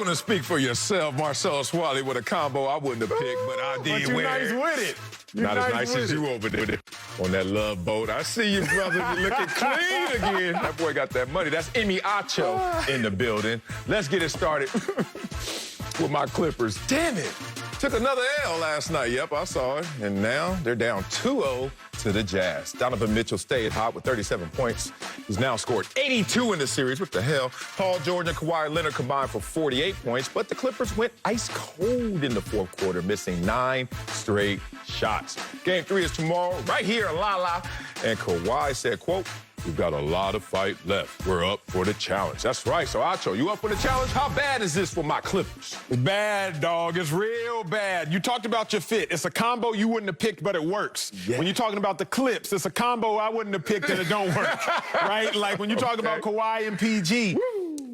going to speak for yourself, Marcellus Swally, with a combo I wouldn't have picked, but I did. But you're nice with it. You're Not as nice as you over there on that love boat. I see you, brother. You're looking clean again. That boy got that money. That's Emi Acho in the building. Let's get it started with my Clippers. Damn it. Took another L last night. Yep, I saw it. And now they're down 2-0 to the Jazz. Donovan Mitchell stayed hot with 37 points. He's now scored 82 in the series. What the hell? Paul George and Kawhi Leonard combined for 48 points, but the Clippers went ice cold in the fourth quarter, missing 9 straight shots. Game 3 is tomorrow, right here in La. And Kawhi said, quote, "We've got a lot of fight left. We're up for the challenge." That's right. So, Acho, you up for the challenge? How bad is this for my Clippers? It's bad, dog. It's real bad. You talked about your fit. It's a combo you wouldn't have picked, but it works. Yeah. When you're talking about the Clips, it's a combo I wouldn't have picked and it don't work, right? Like when you talk about Kawhi and PG.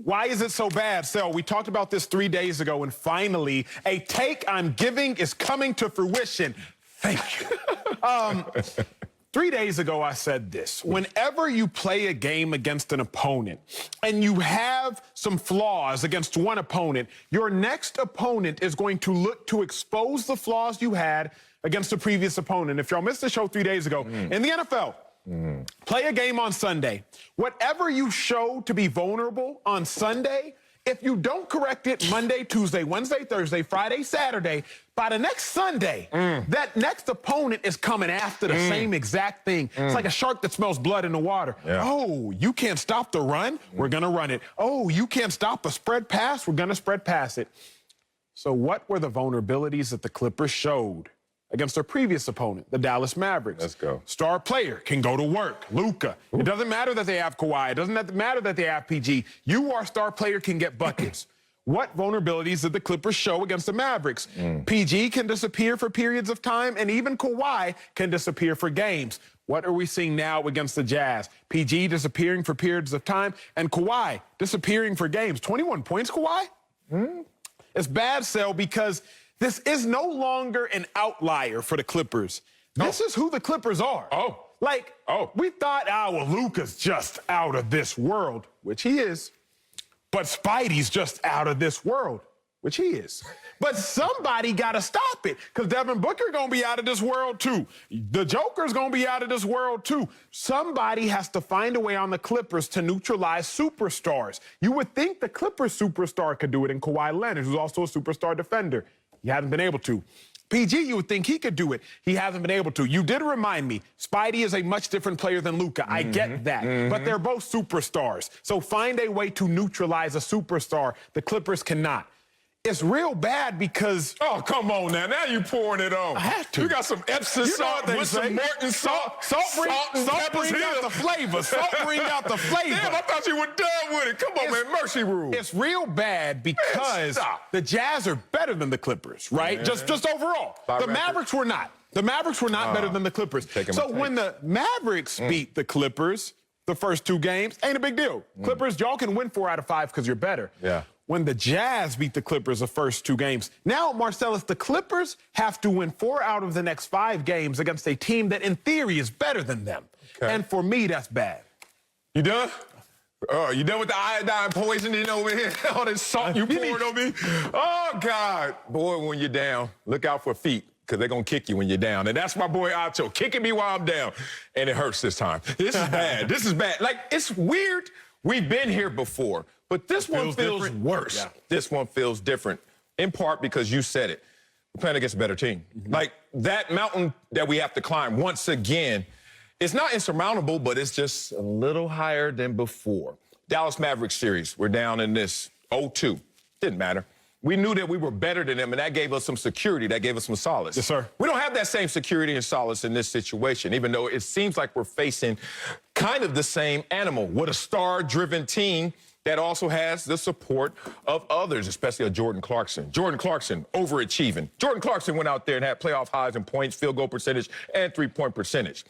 Why is it so bad? So we talked about this 3 days ago, and finally, a take I'm giving is coming to fruition. Thank you. 3 days ago, I said this. Whenever you play a game against an opponent and you have some flaws against one opponent, your next opponent is going to look to expose the flaws you had against the previous opponent. If y'all missed the show 3 days ago, in the NFL, play a game on Sunday. Whatever you show to be vulnerable on Sunday, if you don't correct it Monday, Tuesday, Wednesday, Thursday, Friday, Saturday, by the next Sunday, that next opponent is coming after the same exact thing. It's like a shark that smells blood in the water. Yeah. Oh, you can't stop the run? We're going to run it. Oh, you can't stop a spread pass? We're going to spread pass it. So what were the vulnerabilities that the Clippers showed against their previous opponent, the Dallas Mavericks? Let's go. Star player can go to work. Luka. It doesn't matter that they have Kawhi. It doesn't matter that they have PG. You are star player can get buckets. What vulnerabilities did the Clippers show against the Mavericks? PG can disappear for periods of time, and even Kawhi can disappear for games. What are we seeing now against the Jazz? PG disappearing for periods of time, and Kawhi disappearing for games. 21 points, Kawhi? It's bad, Sel, because this is no longer an outlier for the Clippers. This is who the Clippers are. We thought, well, Luka's just out of this world, which he is. But Spidey's just out of this world, which he is. But somebody got to stop it, because Devin Booker going to be out of this world, too. The Joker's going to be out of this world, too. Somebody has to find a way on the Clippers to neutralize superstars. You would think the Clippers superstar could do it in Kawhi Leonard, who's also a superstar defender. He hasn't been able to. PG, you would think he could do it. He hasn't been able to. You did remind me, Spidey is a much different player than Luka. I get that. But they're both superstars. So find a way to neutralize a superstar. The Clippers cannot. It's real bad because... Oh, come on now. Now you pouring it on. I have to. You got some Epsom salt with some Morton salt. Salt bring out the flavor. Salt bring out the flavor. Damn, I thought you were done with it. Come on, man. Mercy rule. It's real bad because the Jazz are better than the Clippers, right? Just overall. The Mavericks were not. The Mavericks were not better than the Clippers. So when the Mavericks beat the Clippers the first 2 games, ain't a big deal. Clippers, y'all can win 4 out of 5 because you're better. Yeah. When the Jazz beat the Clippers the first 2 games. Now, Marcellus, the Clippers have to win 4 out of the next 5 games against a team that, in theory, is better than them. Okay. And for me, that's bad. You done? You done with the iodine poisoning over here? All this salt you poured on me? Oh, God. Boy, when you're down, look out for feet, because they're going to kick you when you're down. And that's my boy Acho, kicking me while I'm down. And it hurts this time. This is bad. This is bad. Like, it's weird. We've been here before. But this one feels worse. Yeah. This one feels different, in part because you said it. We're playing against a better team. Like, that mountain that we have to climb once again, it's not insurmountable, but it's just a little higher than before. Dallas Mavericks series, we're down in this 0-2. Didn't matter. We knew that we were better than them, and that gave us some security. That gave us some solace. Yes, sir. We don't have that same security and solace in this situation, even though it seems like we're facing kind of the same animal with a star-driven team that also has the support of others, especially a Jordan Clarkson. Jordan Clarkson overachieving. Jordan Clarkson went out there and had playoff highs in points, field goal percentage, and three-point percentage.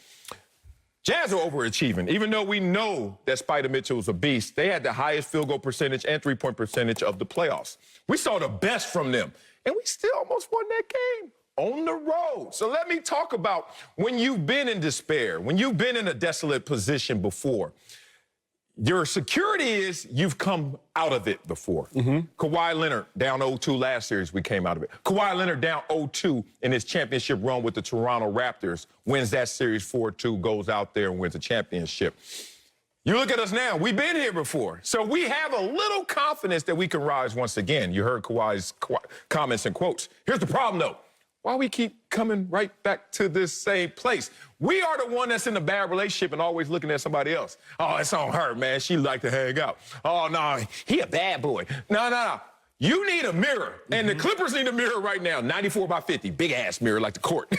Jazz are overachieving. Even though we know that Spider Mitchell was a beast, they had the highest field goal percentage and three-point percentage of the playoffs. We saw the best from them, and we still almost won that game on the road. So let me talk about when you've been in despair, when you've been in a desolate position before. Your security is you've come out of it before. Kawhi Leonard down 0-2 last series, we came out of it. Kawhi Leonard down 0-2 in his championship run with the Toronto Raptors, wins that series 4-2, goes out there and wins a championship. You look at us now, we've been here before. So we have a little confidence that we can rise once again. You heard Kawhi's comments and quotes. Here's the problem, though. Why we keep coming right back to this same place? We are the one that's in a bad relationship and always looking at somebody else. Oh, it's on her, man. She like to hang out. Oh, no, he a bad boy. No. You need a mirror, and the Clippers need a mirror right now. 94/50, big-ass mirror like the court.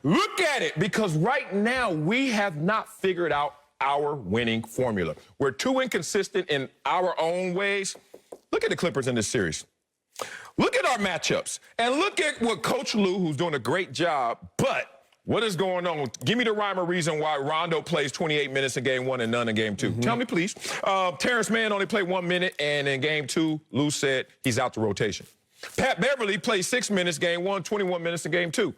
Look at it, because right now we have not figured out our winning formula. We're too inconsistent in our own ways. Look at the Clippers in this series. Look at our matchups, and look at what Coach Lou, who's doing a great job, but what is going on? Give me the rhyme or reason why Rondo plays 28 minutes in Game 1 and none in Game 2. Tell me, please. Terrence Mann only played 1 minute, and in Game 2, Lou said he's out the rotation. Pat Beverly played 6 minutes, Game 1, 21 minutes in Game 2.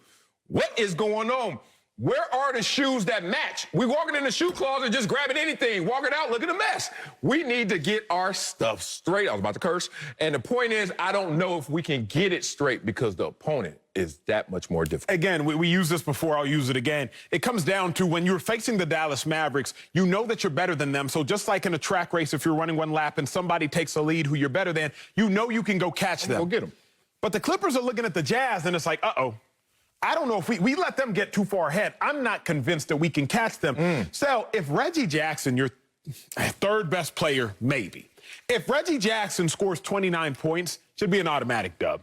What is going on? Where are the shoes that match? We walking in the shoe closet just grabbing anything, walking out, look at the mess. We need to get our stuff straight. I was about to curse. And the point is, I don't know if we can get it straight because the opponent is that much more difficult. Again, we used this before. I'll use it again. It comes down to when you're facing the Dallas Mavericks, you know that you're better than them. So just like in a track race, if you're running one lap and somebody takes a lead who you're better than, you know you can go catch them. Go get them. But the Clippers are looking at the Jazz, and it's like, uh-oh. I don't know if we let them get too far ahead. I'm not convinced that we can catch them. So if Reggie Jackson, your third best player, maybe. If Reggie Jackson scores 29 points, should be an automatic dub.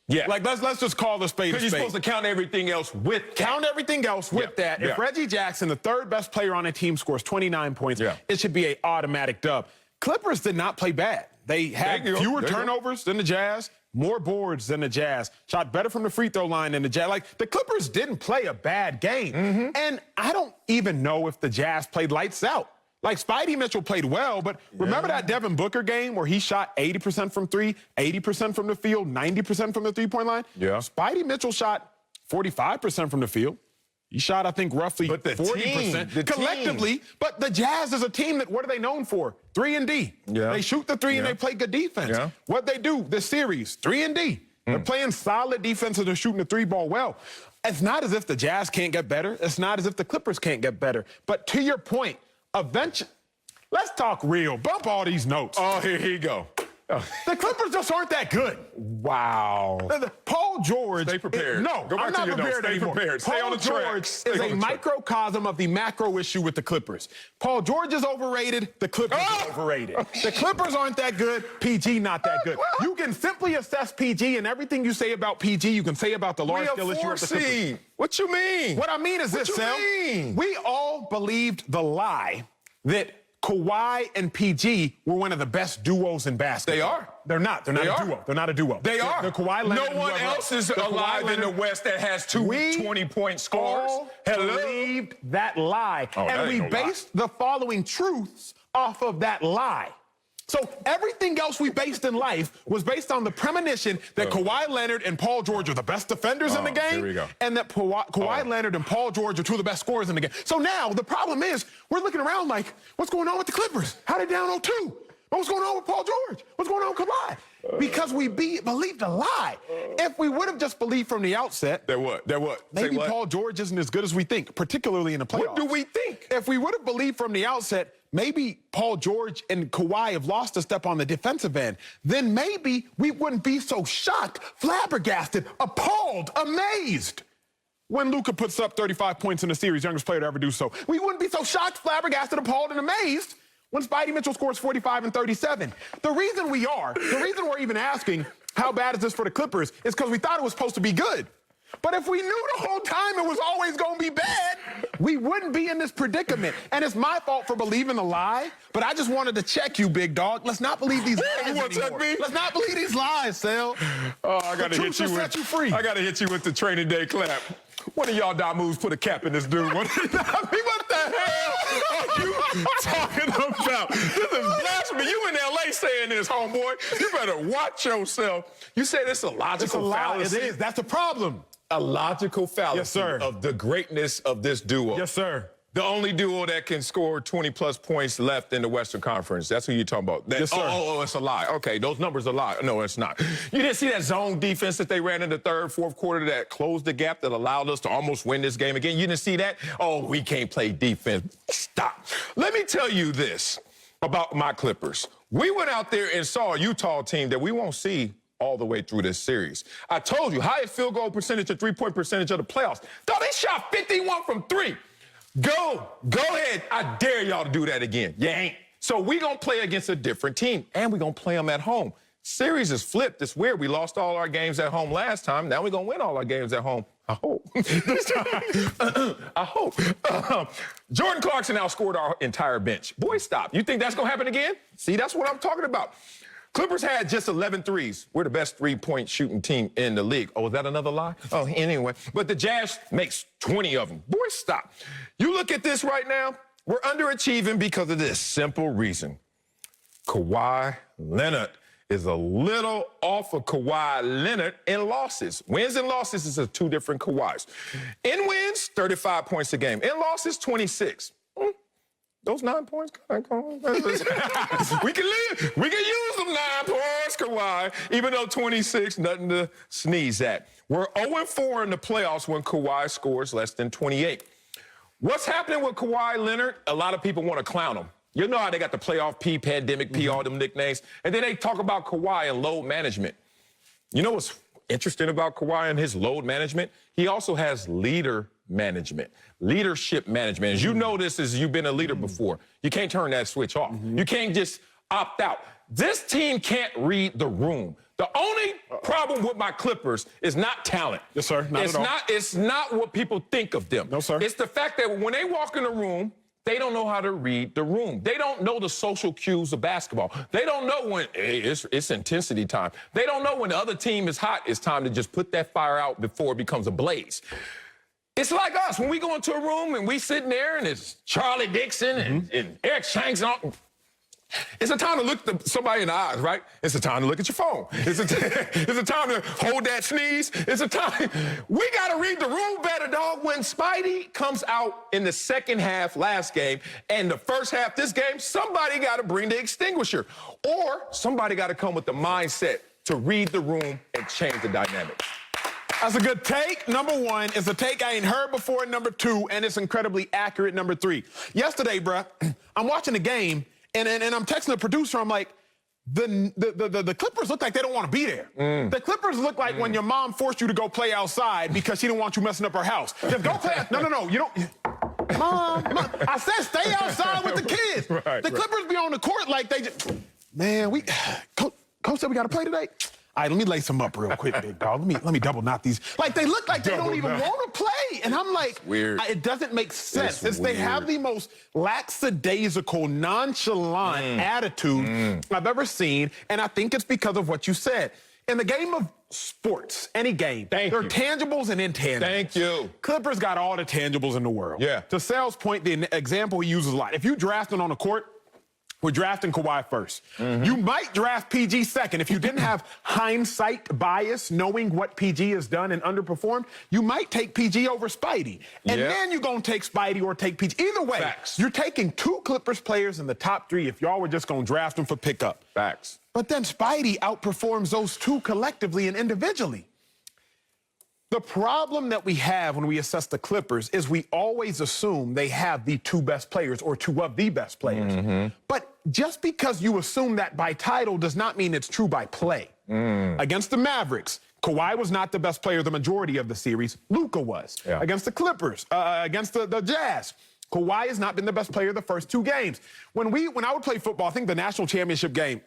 Yeah. Like, let's just call the spade a spade. Because you're supposed to count everything else with that. Count everything else with that. If Reggie Jackson, the third best player on a team, scores 29 points, it should be an automatic dub. Clippers did not play bad. They had fewer turnovers than the Jazz, more boards than the Jazz, shot better from the free throw line than the Jazz. Like, the Clippers didn't play a bad game. And I don't even know if the Jazz played lights out. Like, Spidey Mitchell played well, but remember that Devin Booker game where he shot 80% from three, 80% from the field, 90% from the three-point line? Yeah. Spidey Mitchell shot 45% from the field. He shot, I think, roughly 40% collectively. But the Jazz is a team that, what are they known for? 3 and D. They shoot the three and they play good defense. What they do this series, 3 and D. They're playing solid defense and they're shooting the three ball well. It's not as if the Jazz can't get better. It's not as if the Clippers can't get better. But to your point, eventually, let's talk real. Bump all these notes. Oh, here you go. The Clippers just aren't that good. Wow. Paul George. Stay prepared. No, Go back I'm to not your prepared notes. Stay anymore. prepared. Stay on the track. Paul George is a microcosm of the macro issue with the Clippers. Paul George is overrated. The Clippers are overrated. The Clippers aren't that good. PG not that good. You can simply assess PG, and everything you say about PG, you can say about the large scale issue of the Clippers. What you mean? What I mean is this, Sal. We all believed the lie that Kawhi and PG were one of the best duos in basketball. They are. They're not. They're not a duo. They're not a duo. They are. They're Kawhi Leonard. No one else is alive in the West that has two 20-point scores. Believed that lie. And we based the following truths off of that lie. So everything else we based in life was based on the premonition that Kawhi Leonard and Paul George are the best defenders in the game, and that Kawhi Leonard and Paul George are two of the best scorers in the game. So now the problem is we're looking around like, what's going on with the Clippers? How they down 0-2? What's going on with Paul George? What's going on with Kawhi? Because we believed a lie. If we would have just believed from the outset, maybe Paul George isn't as good as we think, particularly in the playoffs. What do we think? If we would have believed from the outset, maybe Paul George and Kawhi have lost a step on the defensive end, then maybe we wouldn't be so shocked, flabbergasted, appalled, amazed when Luka puts up 35 points in a series, youngest player to ever do so. We wouldn't be so shocked, flabbergasted, appalled, and amazed when Spidey Mitchell scores 45 and 37. The reason we're even asking how bad is this for the Clippers is because we thought it was supposed to be good. But if we knew the whole time it was always going to be bad, we wouldn't be in this predicament. And it's my fault for believing the lie, but I just wanted to check you, big dog. Let's not believe these lies anymore. Let's not believe these lies, Sal. Oh, I got to hit you with, I got to hit you with the training day clap. One of y'all Damus put a cap in this dude. What the hell are you talking about? This is blasphemy. You in L.A. saying this, homeboy. You better watch yourself. You say this is a logical fallacy. It is. That's the problem. A logical fallacy of the greatness of this duo. Yes, sir. The only duo that can score 20-plus points left in the Western Conference. That's who you're talking about. Yes, sir. Oh, it's a lie. Okay, those numbers are a lie. No, it's not. You didn't see that zone defense that they ran in the third, fourth quarter that closed the gap that allowed us to almost win this game again? You didn't see that? Oh, we can't play defense. Stop. Let me tell you this about my Clippers. We went out there and saw a Utah team that we won't see all the way through this series. I told you, highest field goal percentage or three-point percentage of the playoffs. Though they shot 51 from three. Go ahead. I dare y'all to do that again. You ain't. So we gonna play against a different team, and we gonna play them at home. Series is flipped. It's weird. We lost all our games at home last time. Now we're gonna win all our games at home. I hope. This time, I hope. Jordan Clarkson outscored our entire bench. Boy, stop. You think that's gonna happen again? See, that's what I'm talking about. Clippers had just 11 threes. We're the best three-point shooting team in the league. Oh, is that another lie? Oh, anyway. But the Jazz makes 20 of them. Boy, stop. You look at this right now, we're underachieving because of this simple reason. Kawhi Leonard is a little off of Kawhi Leonard in losses. Wins and losses is two different Kawhis. In wins, 35 points a game. In losses, 26. Those 9 points, we can live. We can use them 9 points, Kawhi, even though 26, nothing to sneeze at. We're 0-4 in the playoffs when Kawhi scores less than 28. What's happening with Kawhi Leonard? A lot of people want to clown him. You know how they got the playoff P, pandemic P, all them nicknames. And then they talk about Kawhi and load management. You know what's interesting about Kawhi and his load management? He also has leadership management. As you know this, as you've been a leader before, you can't turn that switch off. You can't just opt out. This team can't read the room. The only problem with my Clippers is not talent. Yes, sir. Not at all. It's not what people think of them. No, sir. It's the fact that when they walk in the room, they don't know how to read the room. They don't know the social cues of basketball. They don't know when it's intensity time. They don't know when the other team is hot. It's time to just put that fire out before it becomes a blaze. It's like us. When we go into a room and we sitting there and it's Charlie Dixon and Eric Shanks and all, it's a time to look somebody in the eyes, right? It's a time to look at your phone. It's a time to hold that sneeze. It's a time. We got to read the room better, dog. When Spidey comes out in the second half last game and the first half this game, somebody got to bring the extinguisher. Or somebody got to come with the mindset to read the room and change the dynamics. That's a good take. Number one, it's a take I ain't heard before. Number two, and it's incredibly accurate. Number three. Yesterday, bruh, I'm watching the game, and I'm texting the producer. I'm like, the Clippers look like they don't want to be there. The Clippers look like when your mom forced you to go play outside because she didn't want you messing up her house. Just go play. No. You don't. Mom, I said stay outside with the kids. The Clippers be on the court like they just. Man, Coach said we got to play today. All right, let me lace them up real quick, big dog. Let me double knot these. Like, they look like they don't even want to play. And I'm like, weird. It doesn't make sense. They have the most lackadaisical, nonchalant attitude I've ever seen. And I think it's because of what you said. In the game of sports, any game, there are tangibles and intangibles. Thank you. Clippers got all the tangibles in the world. Yeah. To Sal's point, the example he uses a lot. If you drafting on the court, we're drafting Kawhi first. You might draft PG second. If you didn't have hindsight bias, knowing what PG has done and underperformed, you might take PG over Spidey. And then you're going to take Spidey or take PG. Either way, you're taking two Clippers players in the top three if y'all were just going to draft them for pickup. Facts. But then Spidey outperforms those two collectively and individually. The problem that we have when we assess the Clippers is we always assume they have the two best players or two of the best players. But just because you assume that by title does not mean it's true by play. Against the Mavericks, Kawhi was not the best player the majority of the series. Luka was. Against the Clippers, against the Jazz, Kawhi has not been the best player the first two games. When I would play football, I think the national championship game,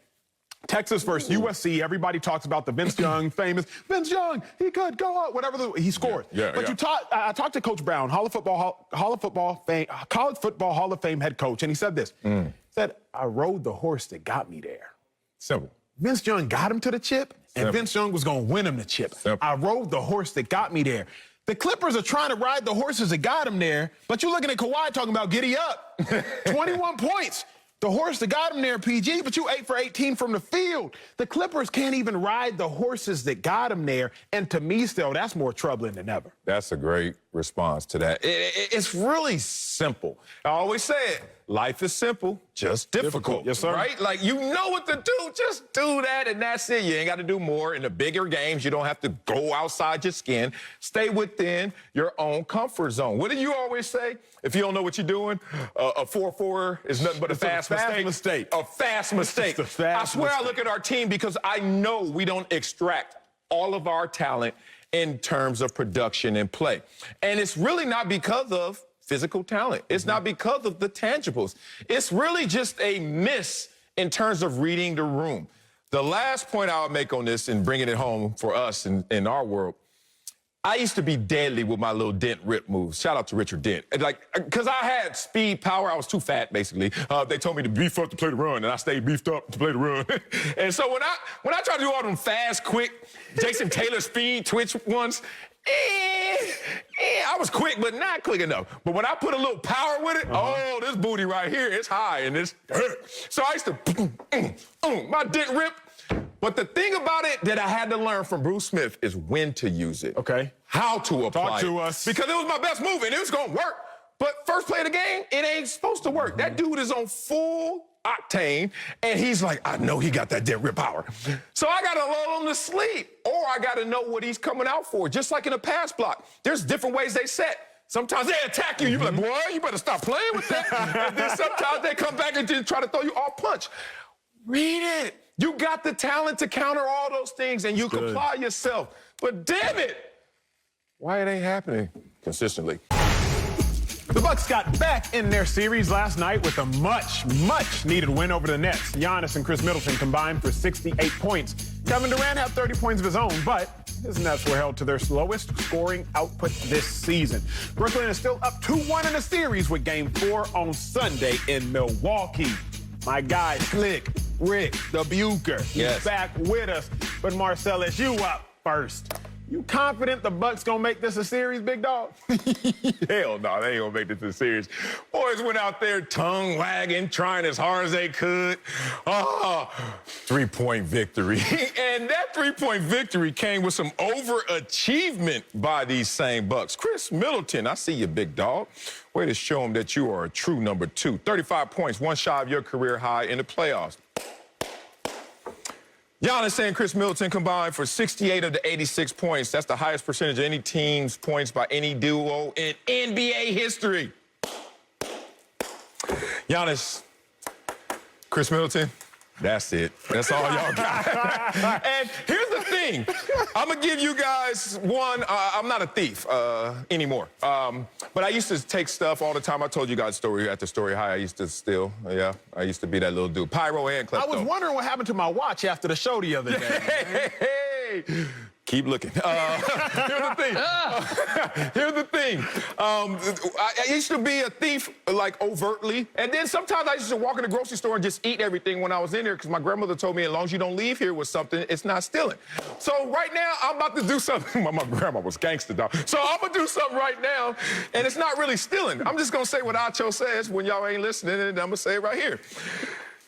Texas versus USC, everybody talks about the Vince Young, famous Vince Young, he could go out, whatever he scored. I talked to Coach Brown, College Football Hall of Fame head coach, and he said this. He said, I rode the horse that got me there. Simple. Vince Young got him to the chip, and Vince Young was going to win him the chip. I rode the horse that got me there. The Clippers are trying to ride the horses that got him there, but you're looking at Kawhi talking about giddy up. 21 points. The horse that got him there, PG, but you 8 for 18 from the field. The Clippers can't even ride the horses that got him there. And to me, still, that's more troubling than ever. That's a great response to that. It's really simple. I always say it. Life is simple, just difficult. Yes, sir. Right? Like, you know what to do. Just do that, and that's it. You ain't got to do more. In the bigger games, you don't have to go outside your skin. Stay within your own comfort zone. What do you always say? If you don't know what you're doing, a 4-4 is nothing but a fast mistake. A fast mistake. I swear I look at our team because I know we don't extract all of our talent in terms of production and play. And it's really not because of physical talent. It's not because of the tangibles. It's really just a miss in terms of reading the room. The last point I'll make on this and bringing it home for us in our world, I used to be deadly with my little dent rip moves. Shout out to Richard Dent. Like, because I had speed, power. I was too fat, basically. They told me to beef up to play the run, and I stayed beefed up to play the run. And so when I tried to do all them fast, quick, Jason Taylor speed twitch ones, I was quick, but not quick enough. But when I put a little power with it, oh, this booty right here, it's high, and it's so I used to, my dent rip. But the thing about it that I had to learn from Bruce Smith is when to use it. Okay. How to apply it. Talk to us. Because it was my best move, and it was going to work. But first play of the game, it ain't supposed to work. That dude is on full octane, and he's like, I know he got that dead rip power. So I got to lull him to sleep, or I got to know what he's coming out for. Just like in a pass block, there's different ways they set. Sometimes they attack you. You be like, boy, you better stop playing with that. And then sometimes they come back and just try to throw you off punch. Read it. You got the talent to counter all those things, and you can apply yourself. But damn it, why it ain't happening consistently? The Bucs got back in their series last night with a much needed win over the Nets. Giannis and Chris Middleton combined for 68 points. Kevin Durant had 30 points of his own, but his Nets were held to their lowest scoring output this season. Brooklyn is still up 2-1 in the series with Game 4 on Sunday in Milwaukee. My guy, Slick Rick, the Bucher, he's back with us. But Marcellus, you up first. You confident the Bucs gonna make this a series, big dog? Hell no, they ain't gonna make this a series. Boys went out there tongue wagging, trying as hard as they could. Three-point victory. And that three-point victory came with some overachievement by these same Bucs. Chris Middleton, I see you, big dog. Way to show him that you are a true number 2. 35 points, one shy of your career high in the playoffs. Giannis and Chris Middleton combined for 68 of the 86 points. That's the highest percentage of any team's points by any duo in NBA history. Giannis, Chris Middleton, that's it. That's all y'all got. And here's the thing. I'm going to give you guys one. I'm not a thief anymore. But I used to take stuff all the time. I told you guys story after story high. I used to steal. Yeah, I used to be that little dude. Pyro and klepto. I was wondering what happened to my watch after the show the other day. Hey. Keep looking. Here's the thing. Here's the thing. I used to be a thief, like, overtly. And then sometimes I used to walk in the grocery store and just eat everything when I was in there because my grandmother told me as long as you don't leave here with something, it's not stealing. So right now, I'm about to do something. My grandma was gangster, dog. So I'm going to do something right now, and it's not really stealing. I'm just going to say what Acho says when y'all ain't listening, and I'm going to say it right here.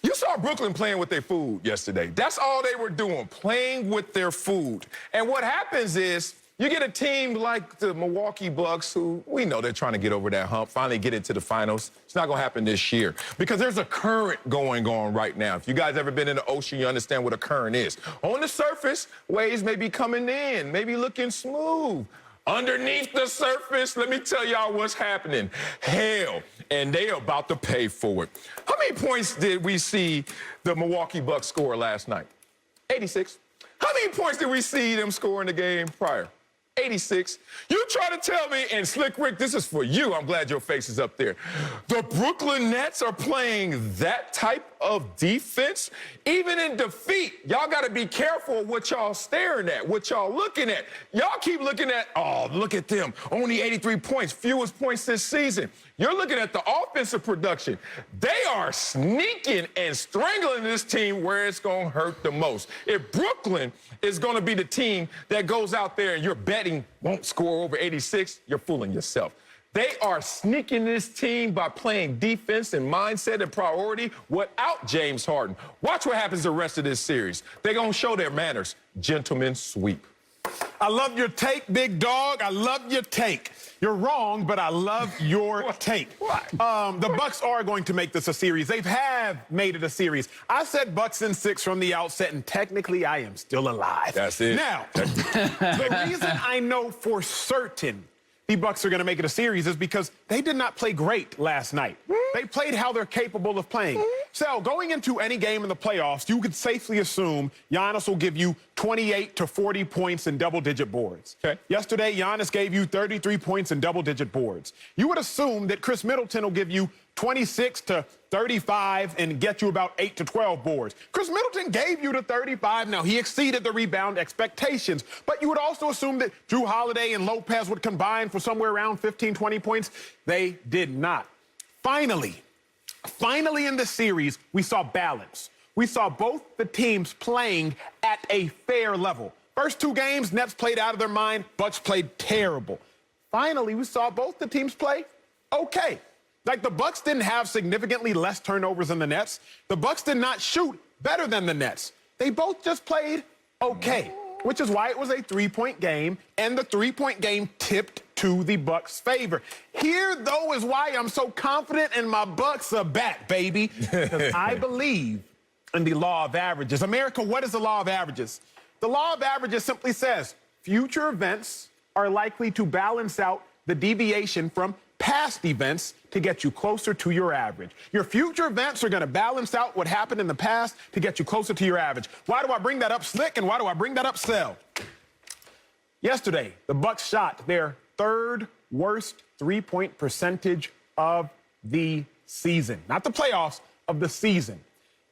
You saw Brooklyn playing with their food yesterday. That's all they were doing, playing with their food. And what happens is you get a team like the Milwaukee Bucks, who we know they're trying to get over that hump, finally get into the finals. It's not going to happen this year because there's a current going on right now. If you guys ever been in the ocean, you understand what a current is. On the surface, waves may be coming in, maybe looking smooth. Underneath the surface, let me tell y'all what's happening. Hell, and they are about to pay for it. How many points did we see the Milwaukee Bucks score last night? 86. How many points did we see them score in the game prior? 86. You try to tell me, and Slick Rick, this is for you. I'm glad your face is up there. The Brooklyn Nets are playing that type of defense, even in defeat. Y'all got to be careful what y'all staring at, what y'all looking at. Y'all keep looking at, oh, look at them. Only 83 points, fewest points this season. You're looking at the offensive production. They are sneaking and strangling this team where it's going to hurt the most. If Brooklyn is going to be the team that goes out there and you're betting won't score over 86, you're fooling yourself. They are sneaking this team by playing defense and mindset and priority without James Harden. Watch what happens the rest of this series. They're going to show their manners. Gentlemen sweep. I love your take, big dog. I love your take. You're wrong, but I love your take. The Bucs are going to make this a series. They have made it a series. I said Bucs in 6 from the outset, and technically I am still alive. That's it. Now, the reason I know for certain the Bucs are going to make it a series is because they did not play great last night. They played how they're capable of playing. So going into any game in the playoffs, you could safely assume Giannis will give you 28 to 40 points in double-digit boards. Okay. Yesterday, Giannis gave you 33 points in double-digit boards. You would assume that Chris Middleton will give you 26 to 35 and get you about 8 to 12 boards. Chris Middleton gave you the 35. Now, he exceeded the rebound expectations. But you would also assume that Drew Holiday and Lopez would combine for somewhere around 15, 20 points. They did not. Finally in this series, we saw balance. We saw both the teams playing at a fair level. First 2 games, Nets played out of their mind. Bucs played terrible. Finally, we saw both the teams play okay. Like, the Bucs didn't have significantly less turnovers than the Nets. The Bucs did not shoot better than the Nets. They both just played okay, which is why it was a 3-point game, and the 3-point game tipped to the Bucs' favor. Here, though, is why I'm so confident in my Bucs are back, baby, because I believe in the law of averages. America, what is the law of averages? The law of averages simply says future events are likely to balance out the deviation from past events to get you closer to your average. Your future events are going to balance out what happened in the past to get you closer to your average. Why do I bring that up, Slick, and why do I bring that up, Sell? Yesterday, the Bucs shot their 3rd worst 3-point percentage of the season. Not the playoffs, of the season.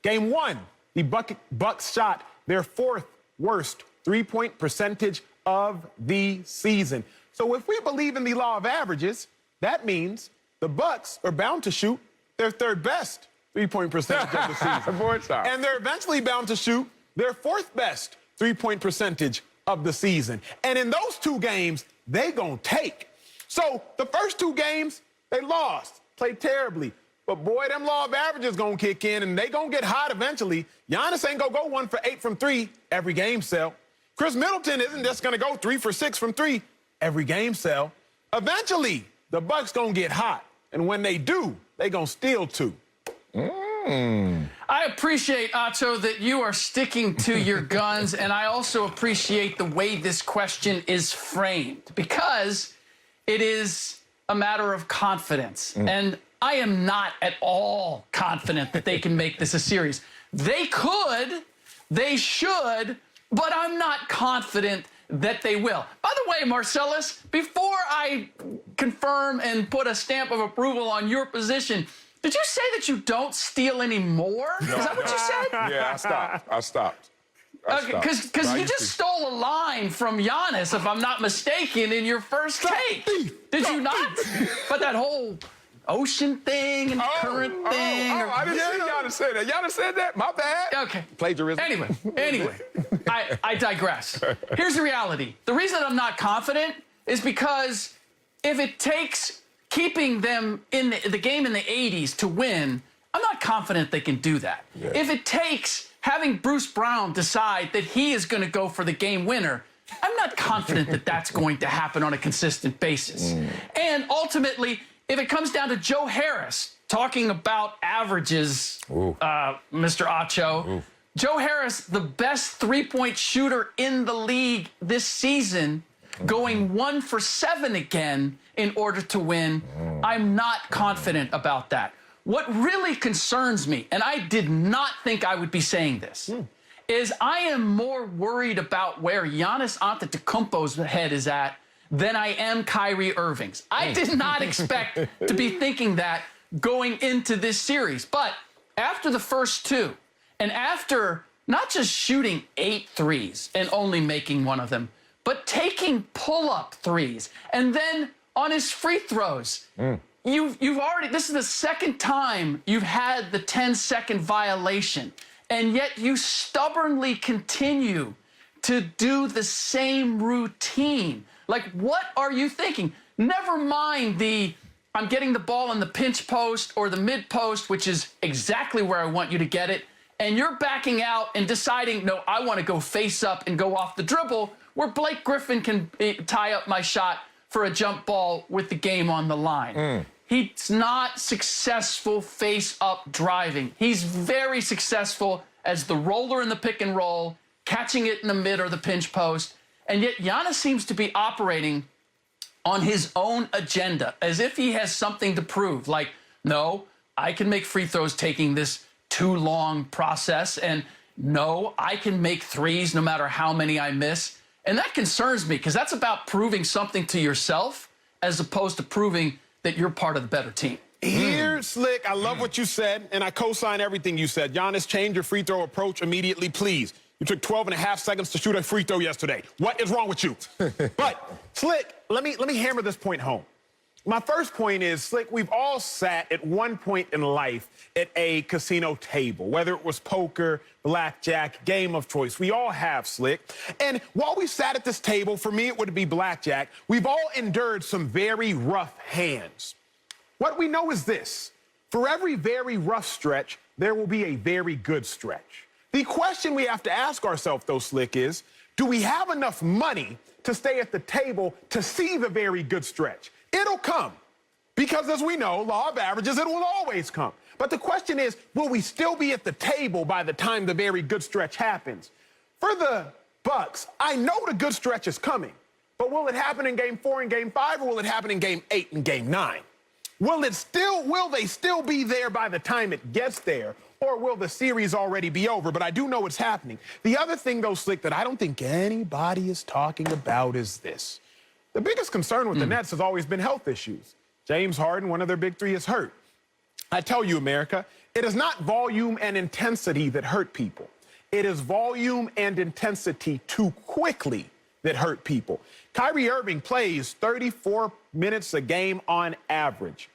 Game 1, the Bucs shot their 4th worst 3-point percentage of the season. So if we believe in the law of averages, that means the Bucs are bound to shoot their 3rd best 3-point percentage of the season. And they're eventually bound to shoot their 4th best 3-point percentage of the season. And in those 2 games, they gonna take. So the first 2 games, they lost, played terribly. But boy, them law of averages gonna kick in, and they gonna get hot eventually. Giannis ain't gonna go 1 for 8 from 3 every game, Sell. Chris Middleton isn't just gonna go 3 for 6 from 3 every game, Sell. Eventually, the Bucs gonna get hot, and when they do, they gonna steal 2. I appreciate, Acho, that you are sticking to your guns, and I also appreciate the way this question is framed, because it is a matter of confidence. And I am not at all confident that they can make this a series. They could, they should, but I'm not confident that they will. By the way, Marcellus, before I confirm and put a stamp of approval on your position, did you say that you don't steal anymore? No, Is that what you said? Yeah, I stopped. Okay, because you just stole a line from Giannis, if I'm not mistaken, in your first take. Did you not? But that whole ocean thing and current thing. I didn't see Giannis say that. Giannis said that? My bad. Okay. Plagiarism. Anyway, I digress. Here's the reality. The reason I'm not confident is because if it takes keeping them in the game in the 80s to win, I'm not confident they can do that. Yeah. If it takes having Bruce Brown decide that he is going to go for the game winner, I'm not confident that that's going to happen on a consistent basis. And ultimately, if it comes down to Joe Harris talking about averages, Mr. Acho, Joe Harris, the best 3-point shooter in the league this season, going 1 for 7 again in order to win. I'm not confident about that. What really concerns me, and I did not think I would be saying this, is I am more worried about where Giannis Antetokounmpo's head is at than I am Kyrie Irving's. I did not expect to be thinking that going into this series. But after the first 2, and after not just shooting 8 threes and only making 1 of them, but taking pull-up threes, and then on his free throws, you've already, this is the 2nd time you've had the 10-second violation, and yet you stubbornly continue to do the same routine. Like, what are you thinking? Never mind I'm getting the ball in the pinch post or the mid post, which is exactly where I want you to get it, and you're backing out and deciding, no, I want to go face up and go off the dribble, where Blake Griffin can tie up my shot for a jump ball with the game on the line. He's not successful face-up driving. He's very successful as the roller in the pick and roll, catching it in the mid or the pinch post. And yet Giannis seems to be operating on his own agenda, as if he has something to prove. Like, no, I can make free throws taking this too long process. And no, I can make threes no matter how many I miss. And that concerns me, because that's about proving something to yourself as opposed to proving that you're part of the better team. Here, Slick, I love what you said, and I co-sign everything you said. Giannis, change your free throw approach immediately, please. You took 12 and a half seconds to shoot a free throw yesterday. What is wrong with you? But, Slick, let me hammer this point home. My first point is, Slick, we've all sat at one point in life at a casino table, whether it was poker, blackjack, game of choice. We all have, Slick. And while we sat at this table, for me, it would be blackjack, we've all endured some very rough hands. What we know is this: for every very rough stretch, there will be a very good stretch. The question we have to ask ourselves, though, Slick, is, do we have enough money to stay at the table to see the very good stretch? It'll come, because as we know, law of averages, it will always come. But the question is, will we still be at the table by the time the very good stretch happens? For the Bucs, I know the good stretch is coming, but will it happen in Game 4 and Game 5, or will it happen in Game 8 and Game 9? Will they still be there by the time it gets there, or will the series already be over? But I do know it's happening. The other thing, though, Slick, that I don't think anybody is talking about is this. The biggest concern with the Nets has always been health issues. James Harden, one of their big three, is hurt. I tell you, America, it is not volume and intensity that hurt people. It is volume and intensity too quickly that hurt people. Kyrie Irving plays 34 minutes a game on average.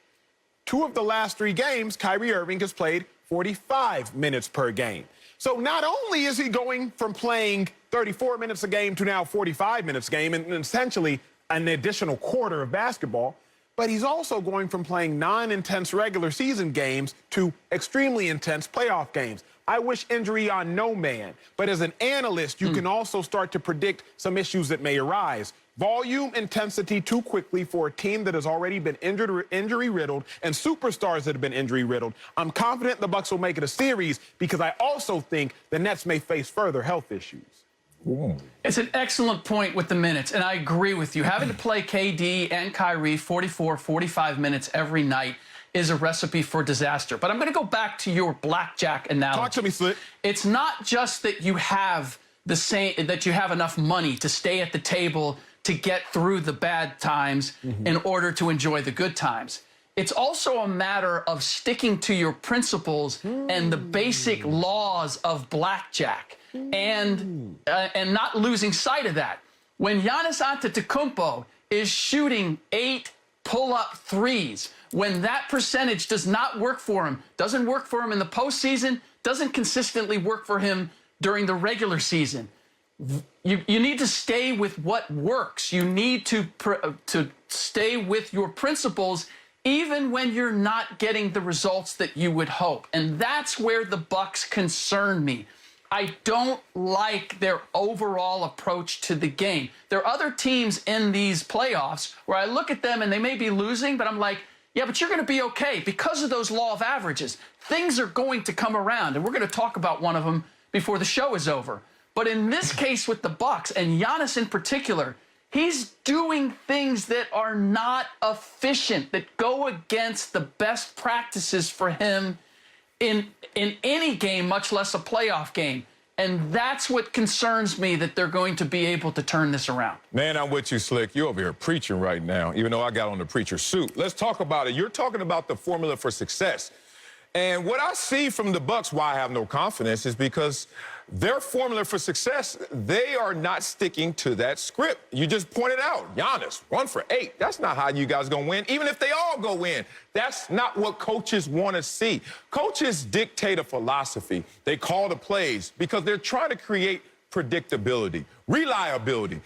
2 of the last 3 games, Kyrie Irving has played 45 minutes per game. So not only is he going from playing 34 minutes a game to now 45 minutes a game, and essentially an additional quarter of basketball, but he's also going from playing non-intense regular season games to extremely intense playoff games. I wish injury on no man, but as an analyst, you can also start to predict some issues that may arise. Volume, intensity too quickly for a team that has already been injury-riddled, and superstars that have been injury-riddled. I'm confident the Bucs will make it a series, because I also think the Nets may face further health issues. Ooh. It's an excellent point with the minutes, and I agree with you. Having to play KD and Kyrie 44, 45 minutes every night is a recipe for disaster. But I'm going to go back to your blackjack analogy. Talk to me, Slick. It's not just that you have enough money to stay at the table to get through the bad times in order to enjoy the good times. It's also a matter of sticking to your principles and the basic laws of blackjack. And not losing sight of that. When Giannis Antetokounmpo is shooting 8 pull-up threes, when that percentage does not work for him, doesn't work for him in the postseason, doesn't consistently work for him during the regular season, you need to stay with what works. You need to stay with your principles even when you're not getting the results that you would hope. And that's where the Bucs concern me. I don't like their overall approach to the game. There are other teams in these playoffs where I look at them and they may be losing, but I'm like, yeah, but you're going to be okay because of those law of averages. Things are going to come around, and we're going to talk about one of them before the show is over. But in this case with the Bucs, and Giannis in particular, he's doing things that are not efficient, that go against the best practices for him in any game, much less a playoff game. And that's what concerns me, that they're going to be able to turn this around. Man, I'm with you, Slick. You're over here preaching right now, even though I got on the preacher suit. Let's talk about it. You're talking about the formula for success. And what I see from the Bucs, why I have no confidence, is because their formula for success, they are not sticking to that script. You just pointed out, Giannis, 1 for 8. That's not how you guys going to win. Even if they all go in, that's not what coaches want to see. Coaches dictate a philosophy. They call the plays because they're trying to create predictability, reliability.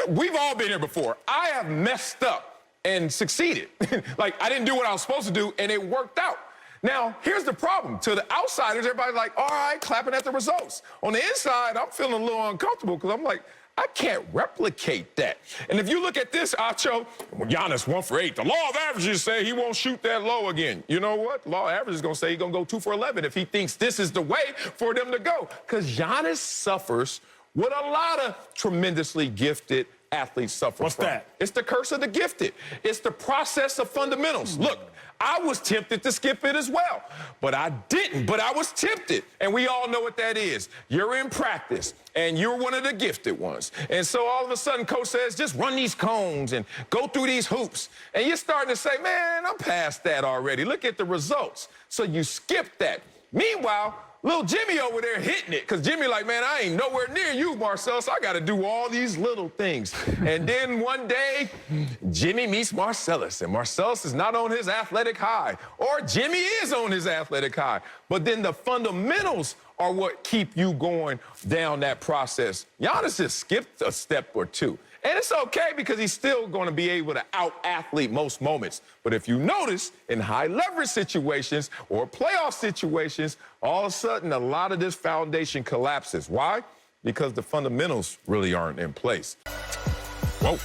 We've all been here before. I have messed up and succeeded. Like, I didn't do what I was supposed to do, and it worked out. Now, here's the problem. To the outsiders, everybody's like, all right, clapping at the results. On the inside, I'm feeling a little uncomfortable because I'm like, I can't replicate that. And if you look at this, Acho, Giannis 1 for 8. The law of averages say he won't shoot that low again. You know what? The law of averages is going to say he's going to go 2 for 11 if he thinks this is the way for them to go. Because Giannis suffers what a lot of tremendously gifted athletes suffer What's from. that? It's the curse of the gifted. It's the process of fundamentals. Look, I was tempted to skip it as well, but I didn't. But I was tempted, and we all know what that is. You're in practice, and you're one of the gifted ones. And so all of a sudden, coach says, just run these cones and go through these hoops. And you're starting to say, man, I'm past that already. Look at the results. So you skip that. Meanwhile, little Jimmy over there hitting it, because Jimmy like, man, I ain't nowhere near you, Marcellus. I got to do all these little things. And then one day, Jimmy meets Marcellus, and Marcellus is not on his athletic high, or Jimmy is on his athletic high. But then the fundamentals are what keep you going down that process. Giannis just skipped a step or two. And it's okay because he's still going to be able to out-athlete most moments. But if you notice, in high-leverage situations or playoff situations, all of a sudden, a lot of this foundation collapses. Why? Because the fundamentals really aren't in place. Whoa.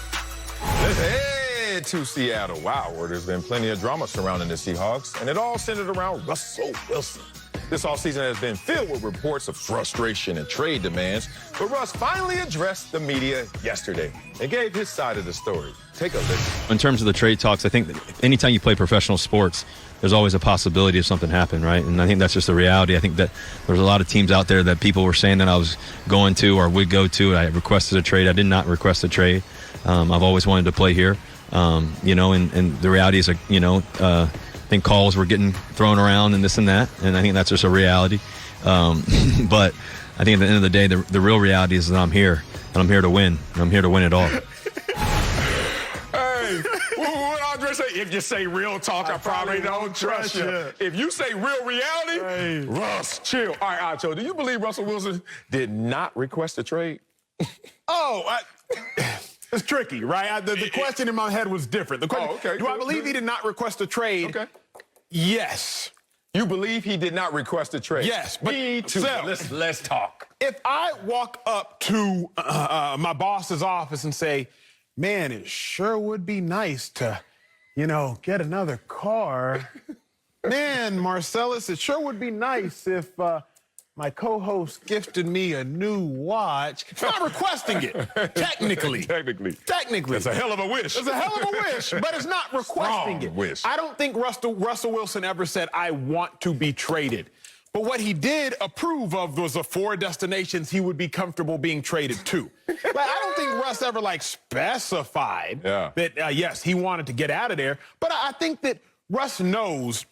Let's head to Seattle. Wow, where there's been plenty of drama surrounding the Seahawks, and it all centered around Russell Wilson. This offseason has been filled with reports of frustration and trade demands, but Russ finally addressed the media yesterday and gave his side of the story. Take a listen. In terms of the trade talks, I think that anytime you play professional sports, there's always a possibility of something happen, right? And I think that's just the reality. I think that there's a lot of teams out there that people were saying that I was going to or would go to. I requested a trade. I did not request a trade. I've always wanted to play here, and the reality is, I think calls were getting thrown around and this and that, and I think that's just a reality. But I think at the end of the day, the real reality is that I'm here, and I'm here to win, and I'm here to win it all. Hey, what Andre say? If you say real talk, I probably don't trust you. If you say real reality, hey, Russ, chill. All right, Acho, do you believe Russell Wilson did not request a trade? It's tricky, right? The question in my head was different. The question, okay. Do I believe he did not request a trade? Okay. Yes. You believe he did not request a trade? Yes. But me too. So, Let's talk. If I walk up to my boss's office and say, man, it sure would be nice to, get another car. Man, Marcellus, it sure would be nice if my co-host gifted me a new watch. It's not requesting it, technically. Technically. That's a hell of a wish. It's a hell of a wish, but it's not requesting it. Wish. I don't think Russell Wilson ever said, I want to be traded. But what he did approve of was the 4 destinations he would be comfortable being traded to. But I don't think Russ ever, specified that, yes, he wanted to get out of there. But I think that Russ knows.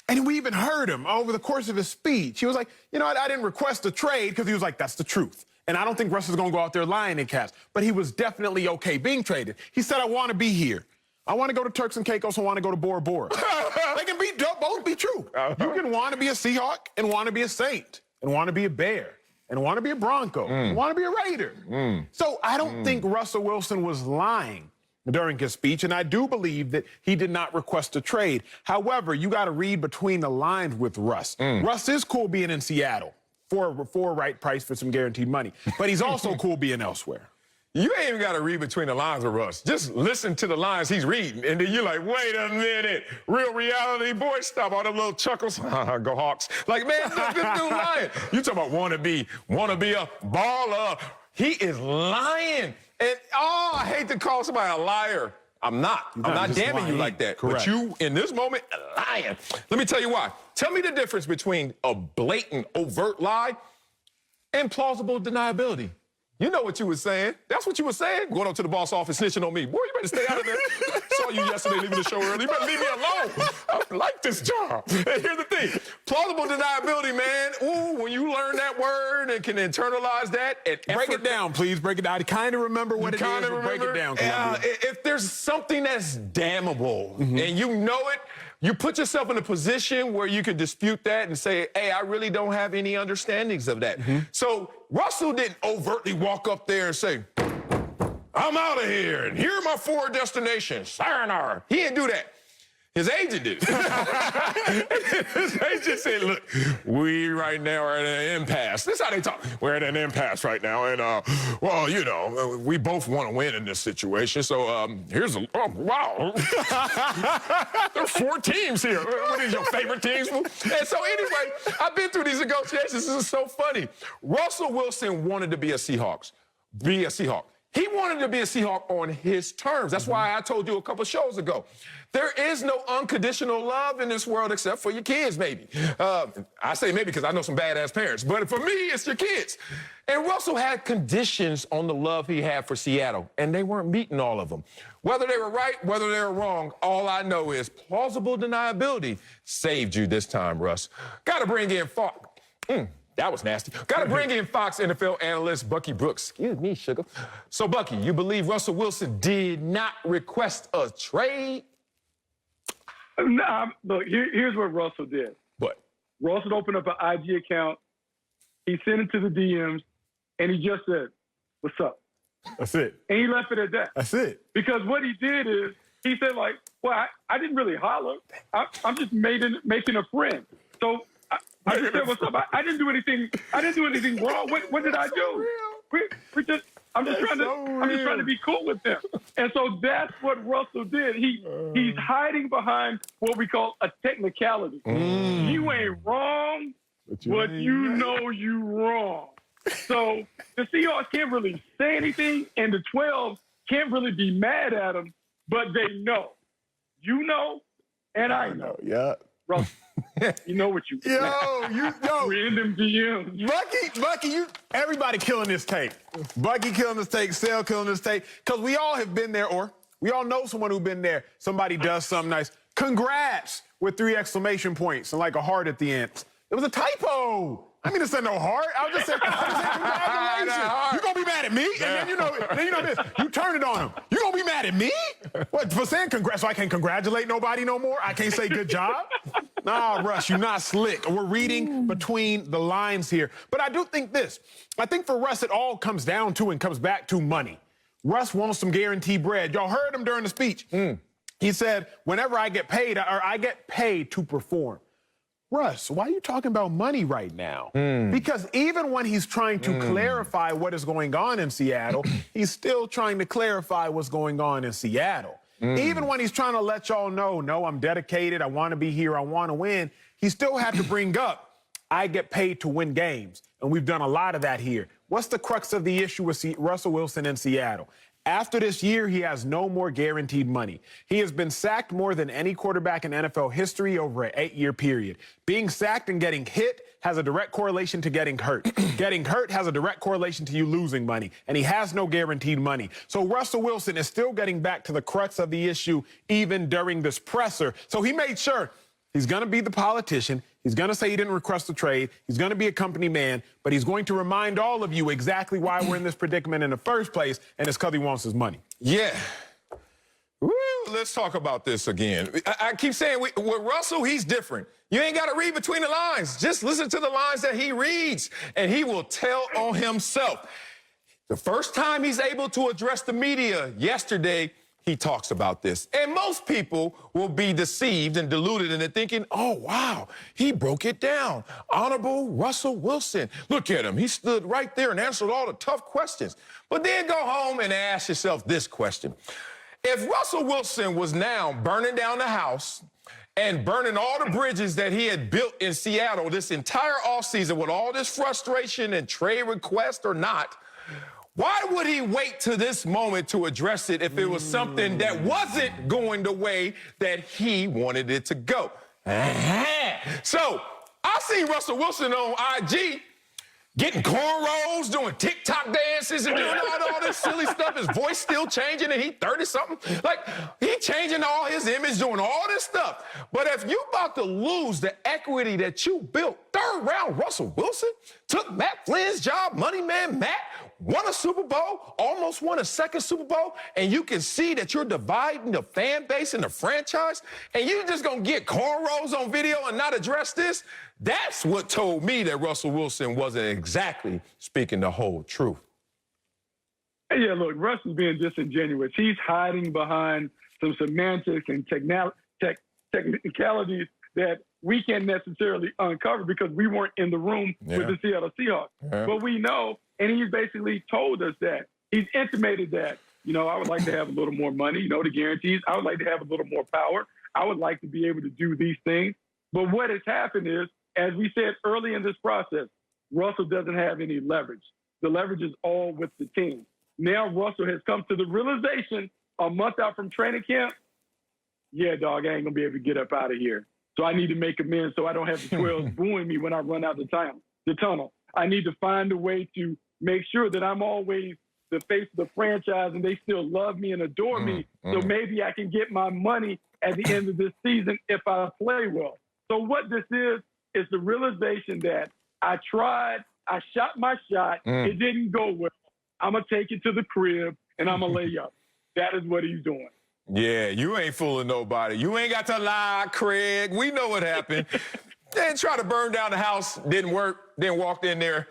And we even heard him over the course of his speech. He was like, I didn't request a trade because he was like, that's the truth. And I don't think Russ is going to go out there lying in Cavs. But he was definitely okay being traded. He said, I want to be here. I want to go to Turks and Caicos. I want to go to Bora Bora. They can both be true. You can want to be a Seahawk and want to be a Saint and want to be a Bear and want to be a Bronco and want to be a Raider. So I don't think Russell Wilson was lying during his speech, and I do believe that he did not request a trade. However, you got to read between the lines with Russ. Russ is cool being in Seattle for right price for some guaranteed money, but he's also cool being elsewhere. You ain't even got to read between the lines with Russ. Just listen to the lines he's reading, and then you're like, wait a minute. Real reality, boy, stop all them little chuckles. Go Hawks. Like, man, this dude lying. You talking about want to be a baller. He is lying. And, I hate to call somebody a liar. I'm not. I'm not damning lying. you like that. Correct. But you, in this moment, lying. Let me tell you why. Tell me the difference between a blatant, overt lie and plausible deniability. You know what you were saying. That's what you were saying. Going up to the boss office, snitching on me. Boy, you better stay out of there. Saw you yesterday leaving the show early. You better leave me alone. I like this job. And here's the thing. Plausible deniability, man. Ooh, when you learn that word and can internalize that. And break it down, please. Break it down. I kind of remember what it is, but break it down. If there's something that's damnable and you know it, you put yourself in a position where you could dispute that and say, hey, I really don't have any understandings of that. So Russell didn't overtly walk up there and say, I'm out of here, and here are my 4 destinations. Sayonara. He didn't do that. His agent did it. His agent said, look, we right now are at an impasse. This is how they talk. We're at an impasse right now. And, well, you know, we both want to win in this situation. So here's a, oh, wow. There are 4 teams here. What is your favorite teams? And so anyway, I've been through these negotiations. This is so funny. Russell Wilson wanted to be a Seahawk. He wanted to be a Seahawk on his terms. That's why I told you a couple shows ago. There is no unconditional love in this world except for your kids, maybe. I say maybe because I know some badass parents. But for me, it's your kids. And Russell had conditions on the love he had for Seattle, and they weren't meeting all of them. Whether they were right, whether they were wrong, all I know is plausible deniability saved you this time, Russ. Got to bring in Fox. That was nasty. Got to bring in Fox NFL analyst Bucky Brooks. Excuse me, sugar. So, Bucky, you believe Russell Wilson did not request a trade? Nah, look, here's what Russell did. What? Russell opened up an IG account. He sent it to the DMs, and he just said, "What's up?" That's it. And he left it at that. That's it. Because what he did is he said, like, well, I didn't really holler. I'm just making a friend. So I just said, "What's up?" I didn't do anything. I didn't do anything wrong. What did I do? I'm just trying to be cool with them. And so that's what Russell did. He's hiding behind what we call a technicality. You ain't wrong, but you know you wrong. So the Seahawks can't really say anything, and the 12 can't really be mad at him, but they know. You know, and I know. Yeah. Russell, you know what you Yo, we're in them DMs. Bucky, everybody killing this tape. Bucky killing this tape, Sale killing this tape. Because we all have been there, or we all know someone who's been there. Somebody does something nice. Congrats with 3 exclamation points and like a heart at the end. It was a typo. I mean to say no heart. I was just saying congratulations. You gonna be mad at me? And then you know this. You turn it on him. You gonna be mad at me? What, for saying congrats? So I can't congratulate nobody no more? I can't say good job? Nah, Russ, you're not slick. We're reading between the lines here. But I do think this. I think for Russ, it all comes down to and comes back to money. Russ wants some guaranteed bread. Y'all heard him during the speech. He said, whenever I get paid, or I get paid to perform. Russ, why are you talking about money right now? Because even when he's trying to clarify what is going on in Seattle, he's still trying to clarify what's going on in Seattle. Even when he's trying to let y'all know, no, I'm dedicated, I want to be here, I want to win, he still had to bring up, I get paid to win games. And we've done a lot of that here. What's the crux of the issue with Russell Wilson in Seattle? After this year, he has no more guaranteed money. He has been sacked more than any quarterback in NFL history over an 8-year period. Being sacked and getting hit has a direct correlation to getting hurt. Getting hurt has a direct correlation to you losing money, and he has no guaranteed money. So Russell Wilson is still getting back to the crux of the issue even during this presser. So he made sure he's going to be the politician. He's going to say he didn't request a trade. He's going to be a company man, but he's going to remind all of you exactly why we're in this predicament in the first place, and it's because he wants his money. Yeah. Woo, let's talk about this again. I keep saying with Russell, he's different. You ain't got to read between the lines. Just listen to the lines that he reads, and he will tell on himself. The first time he's able to address the media yesterday, he talks about this. And most people will be deceived and deluded into thinking, oh, wow, he broke it down. Honorable Russell Wilson. Look at him. He stood right there and answered all the tough questions. But then go home and ask yourself this question. If Russell Wilson was now burning down the house and burning all the bridges that he had built in Seattle this entire offseason with all this frustration and trade request or not, why would he wait to this moment to address it if it was something that wasn't going the way that he wanted it to go? So I see Russell Wilson on IG getting cornrows, doing TikTok dances, and doing all this silly stuff. His voice still changing, and he 30-something. Like, he changing all his image, doing all this stuff. But if you about to lose the equity that you built, 3rd round Russell Wilson took Matt Flynn's job, money man Matt, won a Super Bowl, almost won a 2nd Super Bowl, and you can see that you're dividing the fan base and the franchise, and you're just going to get cornrows on video and not address this? That's what told me that Russell Wilson wasn't exactly speaking the whole truth. Yeah, look, Russ is being disingenuous. He's hiding behind some semantics and technicalities that we can't necessarily uncover because we weren't in the room with the Seattle Seahawks. But we know, and he's basically told us that. He's intimated that, I would like to have a little more money, the guarantees. I would like to have a little more power. I would like to be able to do these things. But what has happened is, as we said early in this process, Russell doesn't have any leverage. The leverage is all with the team. Now Russell has come to the realization a month out from training camp, yeah, dog, I ain't going to be able to get up out of here. So I need to make amends so I don't have the 12s booing me when I run out the tunnel. I need to find a way to make sure that I'm always the face of the franchise and they still love me and adore me. So maybe I can get my money at the end of this season if I play well. So what this is the realization that I tried, I shot my shot, it didn't go well. I'm going to take it to the crib and I'm going to lay up. That is what he's doing. Yeah, you ain't fooling nobody. You ain't got to lie, Craig. We know what happened. They tried to burn down the house, didn't work, then walked in there.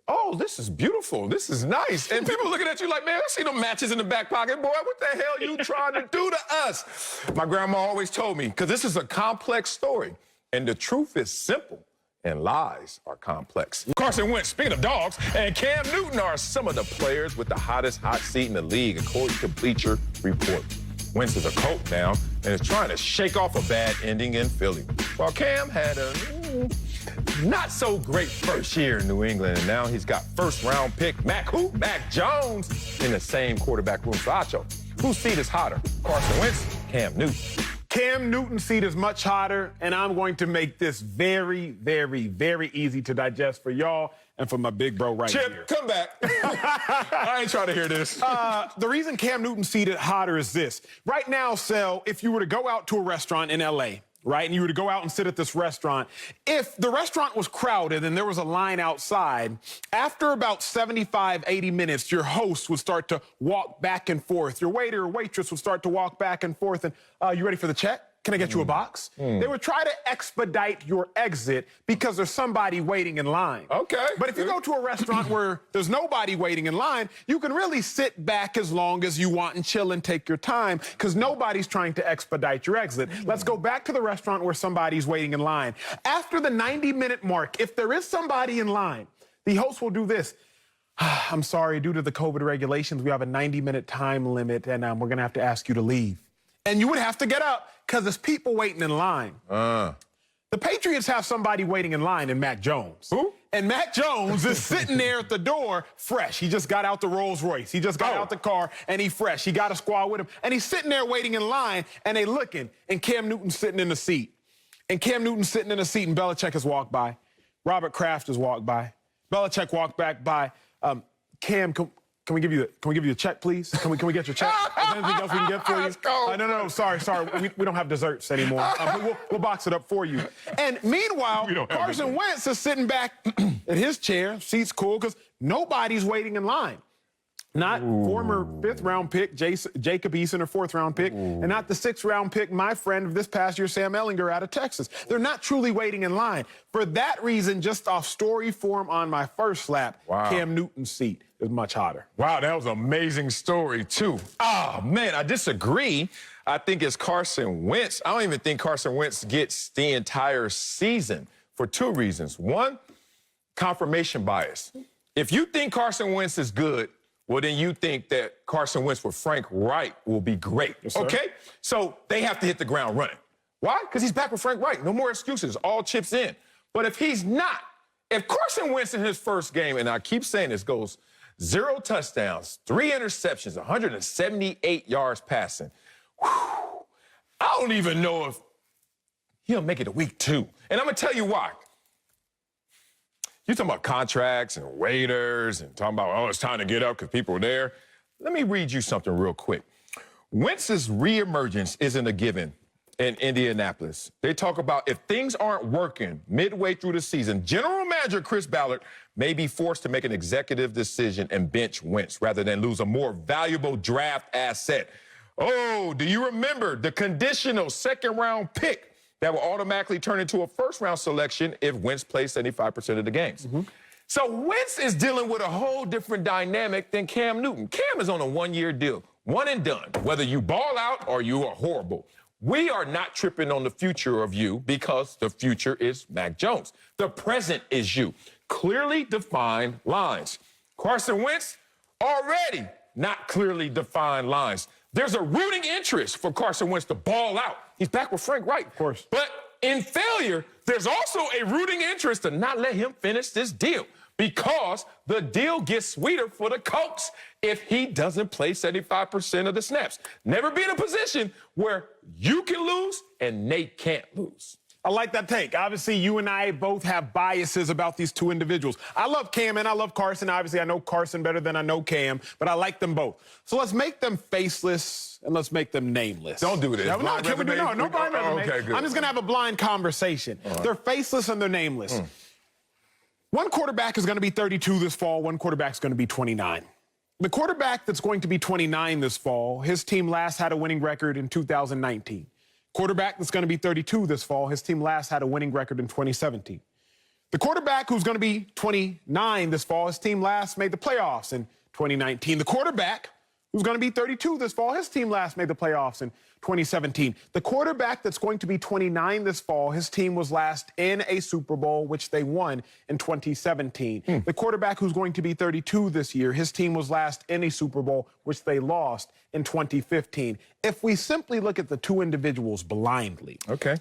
Oh, this is beautiful. This is nice. And people looking at you like, man, I see them matches in the back pocket. Boy, what the hell you trying to do to us? My grandma always told me, because this is a complex story, and the truth is simple, and lies are complex. Carson Wentz, speaking of dogs, and Cam Newton are some of the players with the hottest hot seat in the league, according to Bleacher Report. Wentz is a coach now and is trying to shake off a bad ending in Philly. While Cam had a not so great first year in New England, and now he's got first-round pick Mac Jones in the same quarterback room. So, Acho, whose seat is hotter, Carson Wentz, Cam Newton? Cam Newton's seat is much hotter, and I'm going to make this very, very, very easy to digest for y'all and for my big bro right here. Chip, come back. I ain't trying to hear this. The reason Cam Newton's seat is hotter is this. Right now, Sel, if you were to go out to a restaurant in L.A., right, and you were to go out and sit at this restaurant, if the restaurant was crowded and there was a line outside, after about 75, 80 minutes, your host would start to walk back and forth. Your waiter or waitress would start to walk back and forth and, you ready for the check? Can I get you a box? They would try to expedite your exit because there's somebody waiting in line. Okay. But if you go to a restaurant where there's nobody waiting in line, you can really sit back as long as you want and chill and take your time because nobody's trying to expedite your exit. Let's go back to the restaurant where somebody's waiting in line. After the 90-minute mark, if there is somebody in line, the host will do this. I'm sorry, due to the COVID regulations, we have a 90-minute time limit, and we're going to have to ask you to leave. And you would have to get up because there's people waiting in line. The Patriots have somebody waiting in line in Mac Jones. Who? And Mac Jones is sitting there at the door fresh. He just got out the Rolls Royce. He just got out the car, and he fresh. He got a squad with him. And he's sitting there waiting in line, and they looking, and Cam Newton's sitting in the seat. And Cam Newton's sitting in the seat, and Belichick has walked by. Robert Kraft has walked by. Belichick walked back by. Cam, can we give you a check, please? Can we get your check? Is there anything else we can get for you? No, sorry. We don't have desserts anymore. We'll box it up for you. And meanwhile, Carson Wentz is sitting back in his chair, seat's cool, because nobody's waiting in line. Not former fifth-round pick Jacob Eason, or fourth-round pick, and not the sixth-round pick, my friend of this past year, Sam Ehlinger, out of Texas. They're not truly waiting in line. For that reason, just off story form on my first lap, Cam Newton's seat is much hotter. Wow, that was an amazing story, too. Oh, man, I disagree. I think it's Carson Wentz. I don't even think Carson Wentz gets the entire season for two reasons. One, confirmation bias. If you think Carson Wentz is good, well, then you think that Carson Wentz with Frank Reich will be great. Yes, okay? So they have to hit the ground running. Why? Because he's back with Frank Reich. No more excuses. All chips in. But if he's not, if Carson Wentz in his first game, and I keep saying this, goes 0 touchdowns, 3 interceptions, 178 yards passing, I don't even know if he'll make it to week 2. And I'm going to tell you why. You're talking about contracts and waiters and talking about, oh, it's time to get up because people are there. Let me read you something real quick. Wentz's reemergence isn't a given in Indianapolis. They talk about if things aren't working midway through the season, General Manager Chris Ballard may be forced to make an executive decision and bench Wentz rather than lose a more valuable draft asset. Oh, do you remember the conditional second-round pick that will automatically turn into a first-round selection if Wentz plays 75% of the games? So Wentz is dealing with a whole different dynamic than Cam Newton. Cam is on a one-year deal, one and done, whether you ball out or you are horrible. We are not tripping on the future of you because the future is Mac Jones. The present is you. Clearly defined lines. Carson Wentz, already not clearly defined lines. There's a rooting interest for Carson Wentz to ball out. He's back with Frank Wright. Of course. But in failure, there's also a rooting interest to not let him finish this deal because the deal gets sweeter for the Colts if he doesn't play 75% of the snaps. Never be in a position where you can lose and Nate can't lose. I like that take. Obviously, you and I both have biases about these two individuals. I love Cam and I love Carson. Obviously, I know Carson better than I know Cam, but I like them both. So let's make them faceless and let's make them nameless. Don't do this. No, can we do no blind resume. Okay, good. I'm just going to have a blind conversation. Right. They're faceless and they're nameless. One quarterback is going to be 32 this fall. One quarterback is going to be 29. The quarterback that's going to be 29 this fall, his team last had a winning record in 2019. Quarterback that's going to be 32 this fall, his team last had a winning record in 2017. The quarterback who's going to be 29 this fall, his team last made the playoffs in 2019. The quarterback who's going to be 32 this fall, his team last made the playoffs in 2017. The quarterback that's going to be 29 this fall, his team was last in a Super Bowl, which they won in 2017. The quarterback who's going to be 32 this year, his team was last in a Super Bowl, which they lost in 2015. If we simply look at the two individuals blindly,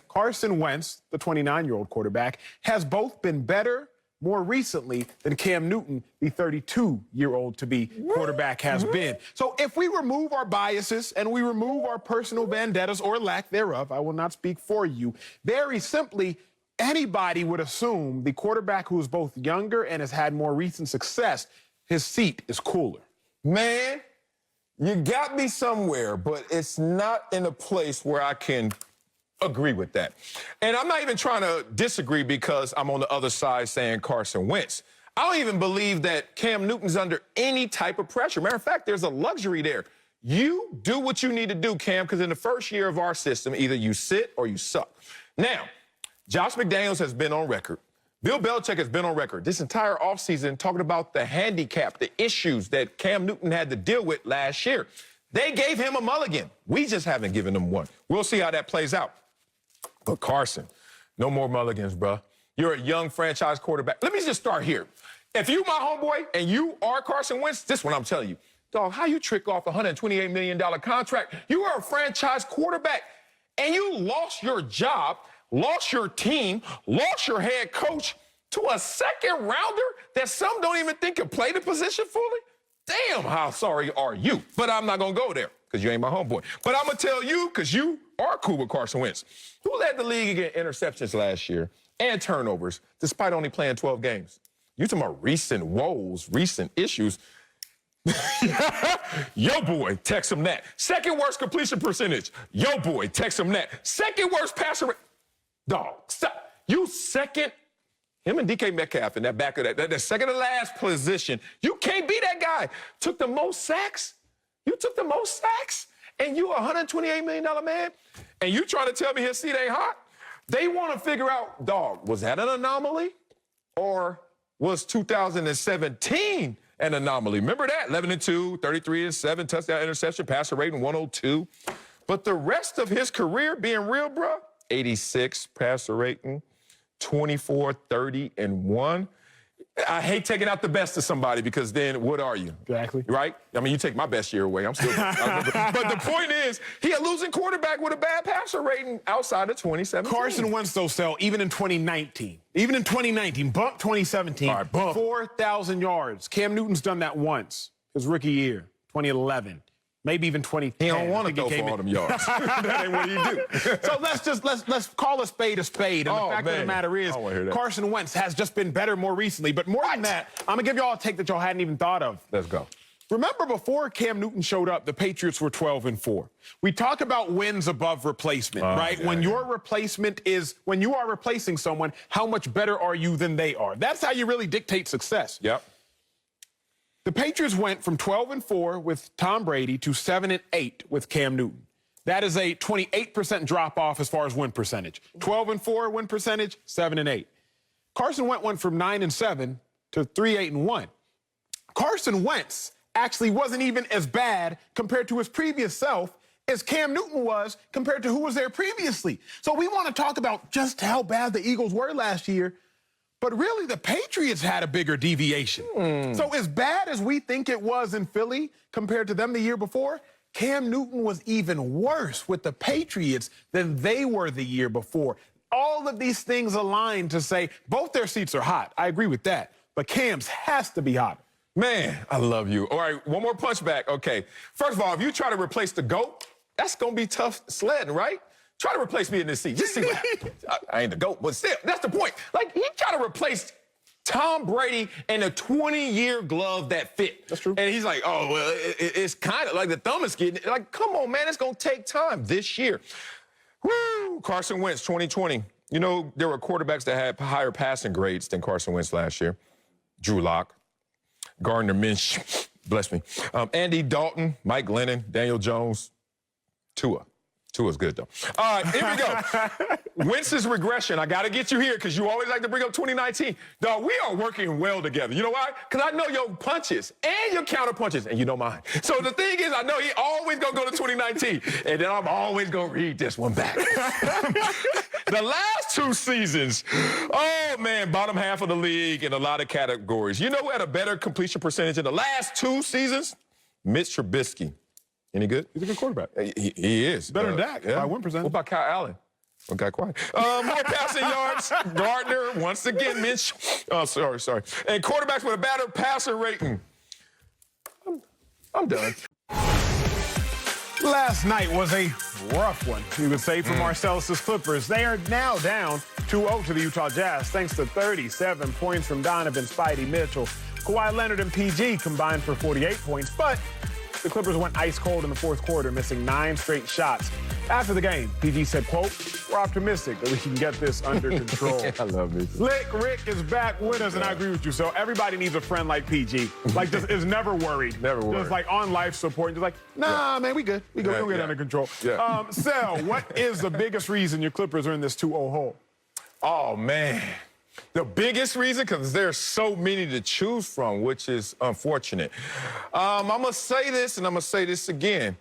Carson Wentz, the 29-year-old quarterback, has both been better more recently than Cam Newton, the 32-year-old to-be quarterback, has been. So if we remove our biases and we remove our personal vendettas or lack thereof, I will not speak for you, very simply, anybody would assume the quarterback who is both younger and has had more recent success, his seat is cooler. Man, you got me somewhere, but it's not in a place where I can agree with that. And I'm not even trying to disagree because I'm on the other side saying Carson Wentz. I don't even believe that Cam Newton's under any type of pressure. Matter of fact, there's a luxury there. You do what you need to do, Cam, because in the first year of our system, either you sit or you suck. Now, Josh McDaniels has been on record. Bill Belichick has been on record this entire offseason talking about the handicap, the issues that Cam Newton had to deal with last year. They gave him a mulligan. We just haven't given him one. We'll see how that plays out. But Carson, no more mulligans, bro. You're a young franchise quarterback. Let me just start here. If you my homeboy and you are Carson Wentz, this is what I'm telling you. Dog, how you trick off a $128 million contract? You are a franchise quarterback, and you lost your job, lost your team, lost your head coach to a second rounder that some don't even think can play the position fully? Damn, how sorry are you? But I'm not going to go there because you ain't my homeboy. But I'm going to tell you, because you are cool with Carson Wentz, who led the league in interceptions last year and turnovers despite only playing 12 games. You talking about recent woes, recent issues. Yo, boy, text him that. Second worst completion percentage. Yo, boy, text him that. Second worst passer rate. Dog, stop. You second. Him and DK Metcalf in that back of that second to last position. You can't be that guy. Took the most sacks. You took the most sacks. And you a $128 million man. And you trying to tell me his seat ain't hot? They want to figure out, dog, was that an anomaly? Or was 2017 an anomaly? Remember that? 11-2, 33-7, touchdown interception, passer rating 102. But the rest of his career, being real, bro, 86 passer rating, 24, 30, and 1. I hate taking out the best of somebody because then what are you? Exactly. Right? I mean, you take my best year away. I'm still. But the point is, he a losing quarterback with a bad passer rating outside of 2017. Carson Wentz, though, Sel, even in 2019, bump 2017, all right, bump. 4,000 yards. Cam Newton's done that once, his rookie year, 2011. Maybe even 2010. He don't want to go for all them yards. That ain't what he do. So let's call a spade a spade. And the fact of the matter is, Carson Wentz has just been better more recently. But more than that, I'm going to give y'all a take that y'all hadn't even thought of. Let's go. Remember, before Cam Newton showed up, the Patriots were 12-4. We talk about wins above replacement, right? Yeah, when your replacement is, when you are replacing someone, how much better are you than they are? That's how you really dictate success. Yep. The Patriots went from 12-4 with Tom Brady to 7-8 with Cam Newton. That is a 28% drop-off as far as win percentage. 12-4 win percentage, 7-8. Carson Wentz went from 9-7 to 3-8-1. Carson Wentz actually wasn't even as bad compared to his previous self as Cam Newton was compared to who was there previously. So we want to talk about just how bad the Eagles were last year, but really the Patriots had a bigger deviation. So as bad as we think it was in Philly compared to them the year before, Cam Newton was even worse with the Patriots than they were the year before. All of these things align to say both their seats are hot. I agree with that, but Cam's has to be hot. Man, I love you. All right, one more punch back. Okay, first of all, if you try to replace the GOAT, that's going to be tough sledding, right? Try to replace me in this seat. Just see what happens. I ain't the GOAT, but still, that's the point. Like, he tried to replace Tom Brady in a 20-year glove that fit. That's true. And he's like, oh, well, it's kind of like the thumb is getting, like, come on, man, it's going to take time this year. Woo! Carson Wentz, 2020. You know, there were quarterbacks that had higher passing grades than Carson Wentz last year. Drew Lock, Gardner Minshew, bless me, Andy Dalton, Mike Glennon, Daniel Jones, Tua. Tua's good, though. All right, here we go. Wentz's regression. I got to get you here because you always like to bring up 2019. Dog, we are working well together. You know why? Because I know your punches and your counter punches, and you know mine. So the thing is, I know he always going to go to 2019, and then I'm always going to read this one back. The last 2 seasons, oh, man, bottom half of the league in a lot of categories. You know who had a better completion percentage in the last 2 seasons? Mitch Trubisky. Any good? He's a good quarterback. He is. Better than Dak by 1%. What about Kyle Allen? Well, got quiet. More passing yards. Gardner, once again, Mitch. Oh, sorry. And quarterbacks with a better passer rating. I'm done. Last night was a rough one, you would say, for Marcellus's Clippers. They are now down 2-0 to the Utah Jazz, thanks to 37 points from Donovan Spidey Mitchell. Kawhi Leonard and PG combined for 48 points, but the Clippers went ice cold in the fourth quarter, missing 9 straight shots. After the game, PG said, quote, "We're optimistic that we can get this under control." I love it. Slick Rick is back with us, and I agree with you. So everybody needs a friend like PG. Like, just is never worried. Never worried. Just like on life support. Just like, nah, man, we good. We'll get under control. Yeah. Sel, what is the biggest reason your Clippers are in this 2-0 hole? Oh, man. The biggest reason, because there's so many to choose from, which is unfortunate. I'm going to say this, and I'm going to say this again.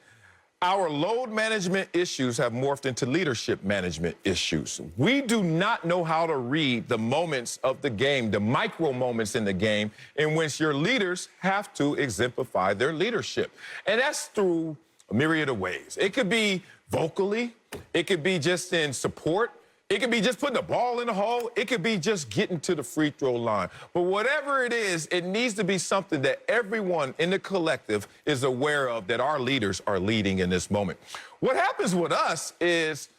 Our load management issues have morphed into leadership management issues. We do not know how to read the moments of the game, the micro moments in the game, in which your leaders have to exemplify their leadership. And that's through a myriad of ways. It could be vocally. It could be just in support. It could be just putting the ball in the hole. It could be just getting to the free throw line. But whatever it is, it needs to be something that everyone in the collective is aware of, that our leaders are leading in this moment. What happens with us is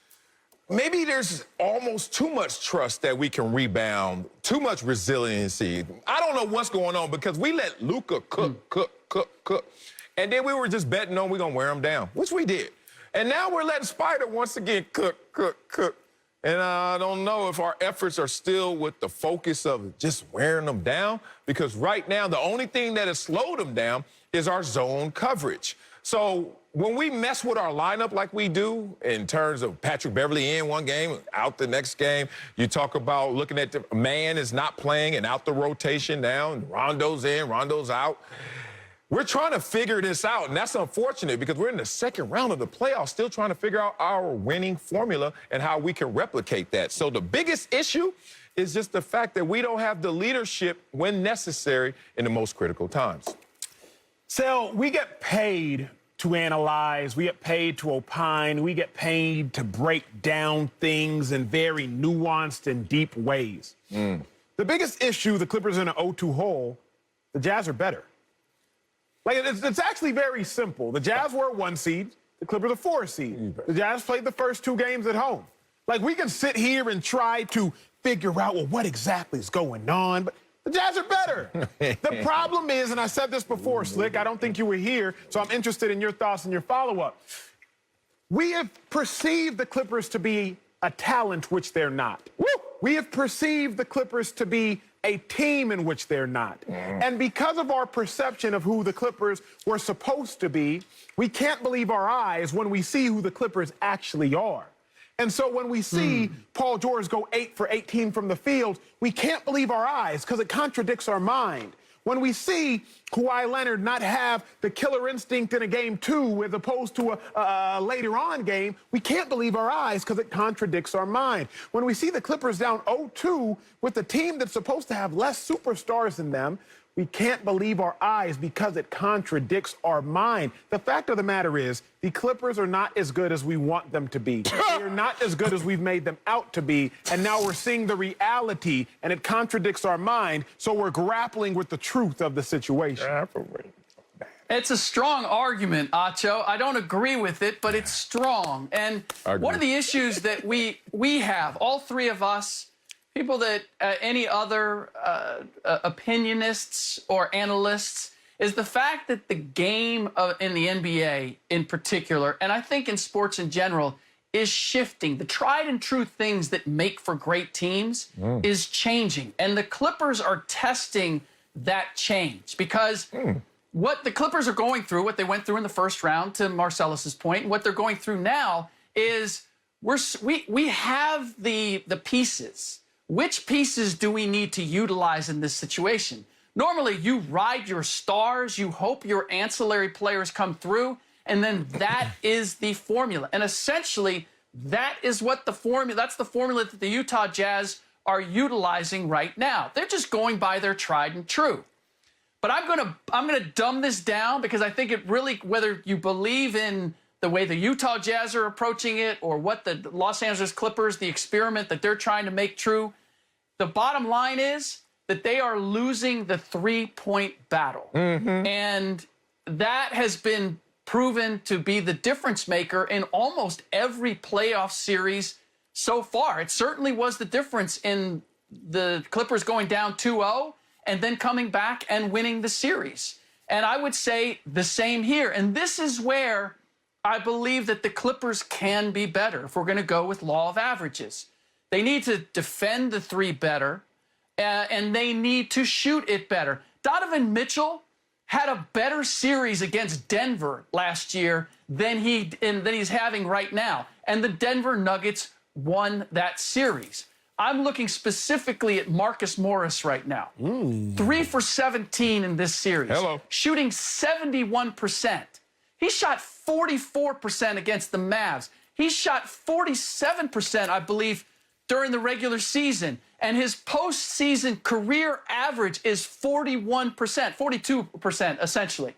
maybe there's almost too much trust that we can rebound, too much resiliency. I don't know what's going on because we let Luka cook. And then we were just betting on we're going to wear him down, which we did. And now we're letting Spider once again cook. And I don't know if our efforts are still with the focus of just wearing them down, because right now the only thing that has slowed them down is our zone coverage. So when we mess with our lineup like we do in terms of Patrick Beverley in one game, out the next game, you talk about looking at the man is not playing and out the rotation now, and Rondo's in, Rondo's out. We're trying to figure this out, and that's unfortunate because we're in the second round of the playoffs still trying to figure out our winning formula and how we can replicate that. So the biggest issue is just the fact that we don't have the leadership when necessary in the most critical times. Sel, we get paid to analyze, we get paid to opine, we get paid to break down things in very nuanced and deep ways. The biggest issue, the Clippers in an 0-2 hole, the Jazz are better. Like, it's actually very simple. The Jazz were a 1 seed. The Clippers a 4 seed. The Jazz played the first 2 games at home. Like, we can sit here and try to figure out, well, what exactly is going on, but the Jazz are better. The problem is, and I said this before, Slick, I don't think you were here, so I'm interested in your thoughts and your follow-up. We have perceived the Clippers to be a talent which they're not. Woo! We have perceived the Clippers to be a team in which they're not. And because of our perception of who the Clippers were supposed to be, we can't believe our eyes when we see who the Clippers actually are. And so when we see Paul George go 8 for 18 from the field, we can't believe our eyes because it contradicts our mind. When we see Kawhi Leonard not have the killer instinct in a game 2 as opposed to a later on game, we can't believe our eyes because it contradicts our mind. When we see the Clippers down 0-2 with a team that's supposed to have less superstars than them, we can't believe our eyes because it contradicts our mind. The fact of the matter is, the Clippers are not as good as we want them to be. They're not as good as we've made them out to be, and now we're seeing the reality, and it contradicts our mind, so we're grappling with the truth of the situation. It's a strong argument, Acho. I don't agree with it, but it's strong. And one of the issues that we have, all three of us, people that any other opinionists or analysts, is the fact that the game in the NBA in particular, and I think in sports in general, is shifting. The tried and true things that make for great teams is changing. And the Clippers are testing that change because what the Clippers are going through, what they went through in the first round, to Marcellus's point, and what they're going through now is we have the pieces. Which pieces do we need to utilize in this situation? Normally, you ride your stars, you hope your ancillary players come through, and then that is the formula. And essentially, that is what that's the formula that the Utah Jazz are utilizing right now. They're just going by their tried and true. But I'm gonna dumb this down because I think it really, whether you believe in the way the Utah Jazz are approaching it or what the Los Angeles Clippers, the experiment that they're trying to make true, the bottom line is that they are losing the three-point battle. And that has been proven to be the difference maker in almost every playoff series so far. It certainly was the difference in the Clippers going down 2-0 and then coming back and winning the series. And I would say the same here. And this is where I believe that the Clippers can be better if we're going to go with law of averages. They need to defend the three better, and they need to shoot it better. Donovan Mitchell had a better series against Denver last year than he's having right now. And the Denver Nuggets won that series. I'm looking specifically at Marcus Morris right now. 3 for 17 in this series. Shooting 71%. He shot 44% against the Mavs. He shot 47%, I believe, during the regular season. And his postseason career average is 41%, 42% essentially.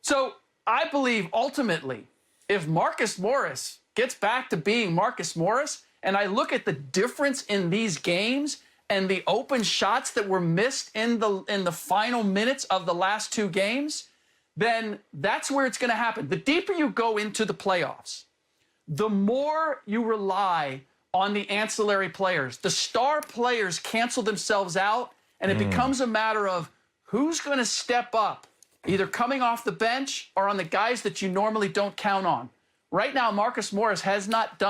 So I believe ultimately, if Marcus Morris gets back to being Marcus Morris, and I look at the difference in these games and the open shots that were missed in the final minutes of the last two games, then that's where it's going to happen. The deeper you go into the playoffs, the more you rely on the ancillary players. The star players cancel themselves out, and it becomes a matter of who's going to step up, either coming off the bench or on the guys that you normally don't count on. Right now, Marcus Morris has not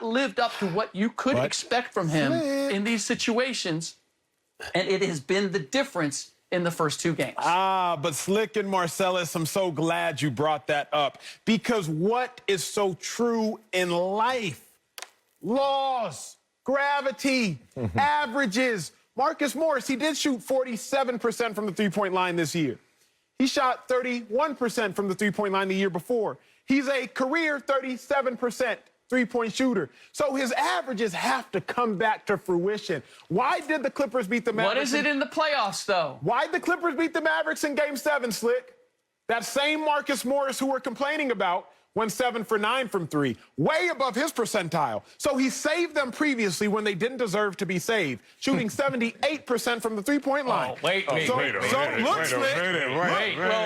lived up to what you could expect from him in these situations, and it has been the difference in the first two games. But Slick and Marcellus, I'm so glad you brought that up, because what is so true in life? Laws, gravity, averages. Marcus Morris, he did shoot 47% from the three-point line this year. He shot 31% from the three-point line the year before. He's a career 37% three-point shooter. So his averages have to come back to fruition. Why did the Clippers beat the Mavericks? What is it in the playoffs, though? Why did the Clippers beat the Mavericks in Game 7, Slick? That same Marcus Morris who we're complaining about went 7 for 9 from 3, way above his percentile. So he saved them previously when they didn't deserve to be saved, shooting 78% from the three-point line. Oh, wait a minute.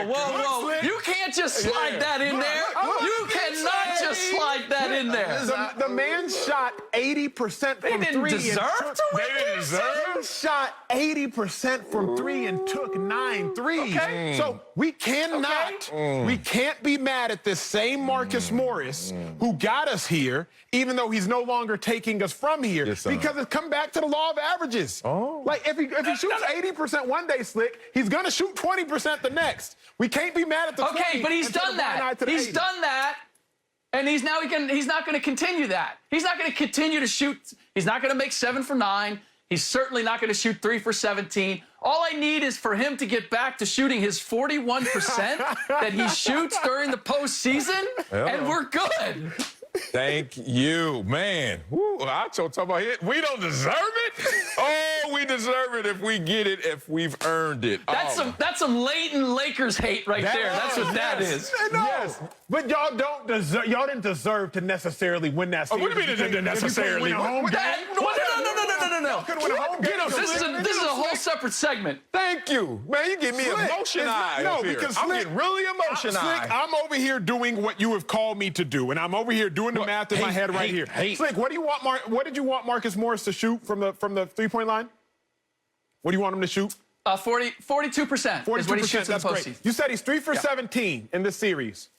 Whoa. You can't just slide that in there. You cannot just slide that in there. The man shot 80% from 3. They didn't deserve to win this. He shot 80% from 3 and took 9 threes. Okay. So we cannot, we can't be mad at this same Marcus Morris who got us here, even though he's no longer taking us from here, because it's come back to the law of averages. Like if he shoots 80% one day, Slick, he's going to shoot 20% the next. We can't be mad at the 20. But he's done that. He's done that. And he's not going to continue that. He's not going to continue to shoot. He's not going to make 7 for 9. He's certainly not going to shoot 3 for 17. All I need is for him to get back to shooting his 41% that he shoots during the postseason, and we're good. Thank you, man. Woo, Acho talking about it. We don't deserve it. Oh, we deserve it if we get it, if we've earned it. That's some latent Lakers hate right there. That's what that is. No. Yes, but y'all don't deserve. Y'all didn't deserve to necessarily win that series. What do you mean it didn't necessarily? No. This is a whole separate segment. Thank you, man. You give me emotion eye. No, up here. because I'm getting really emotion eye. Slick, I'm over here doing what you have called me to do, and I'm over here doing the math in my head right here. Slick, what do you want? What did you want Marcus Morris to shoot from the 3-point line? What do you want him to shoot? 42% is what he shoots in the postseason. Great. You said he's 3 for 17 in this series.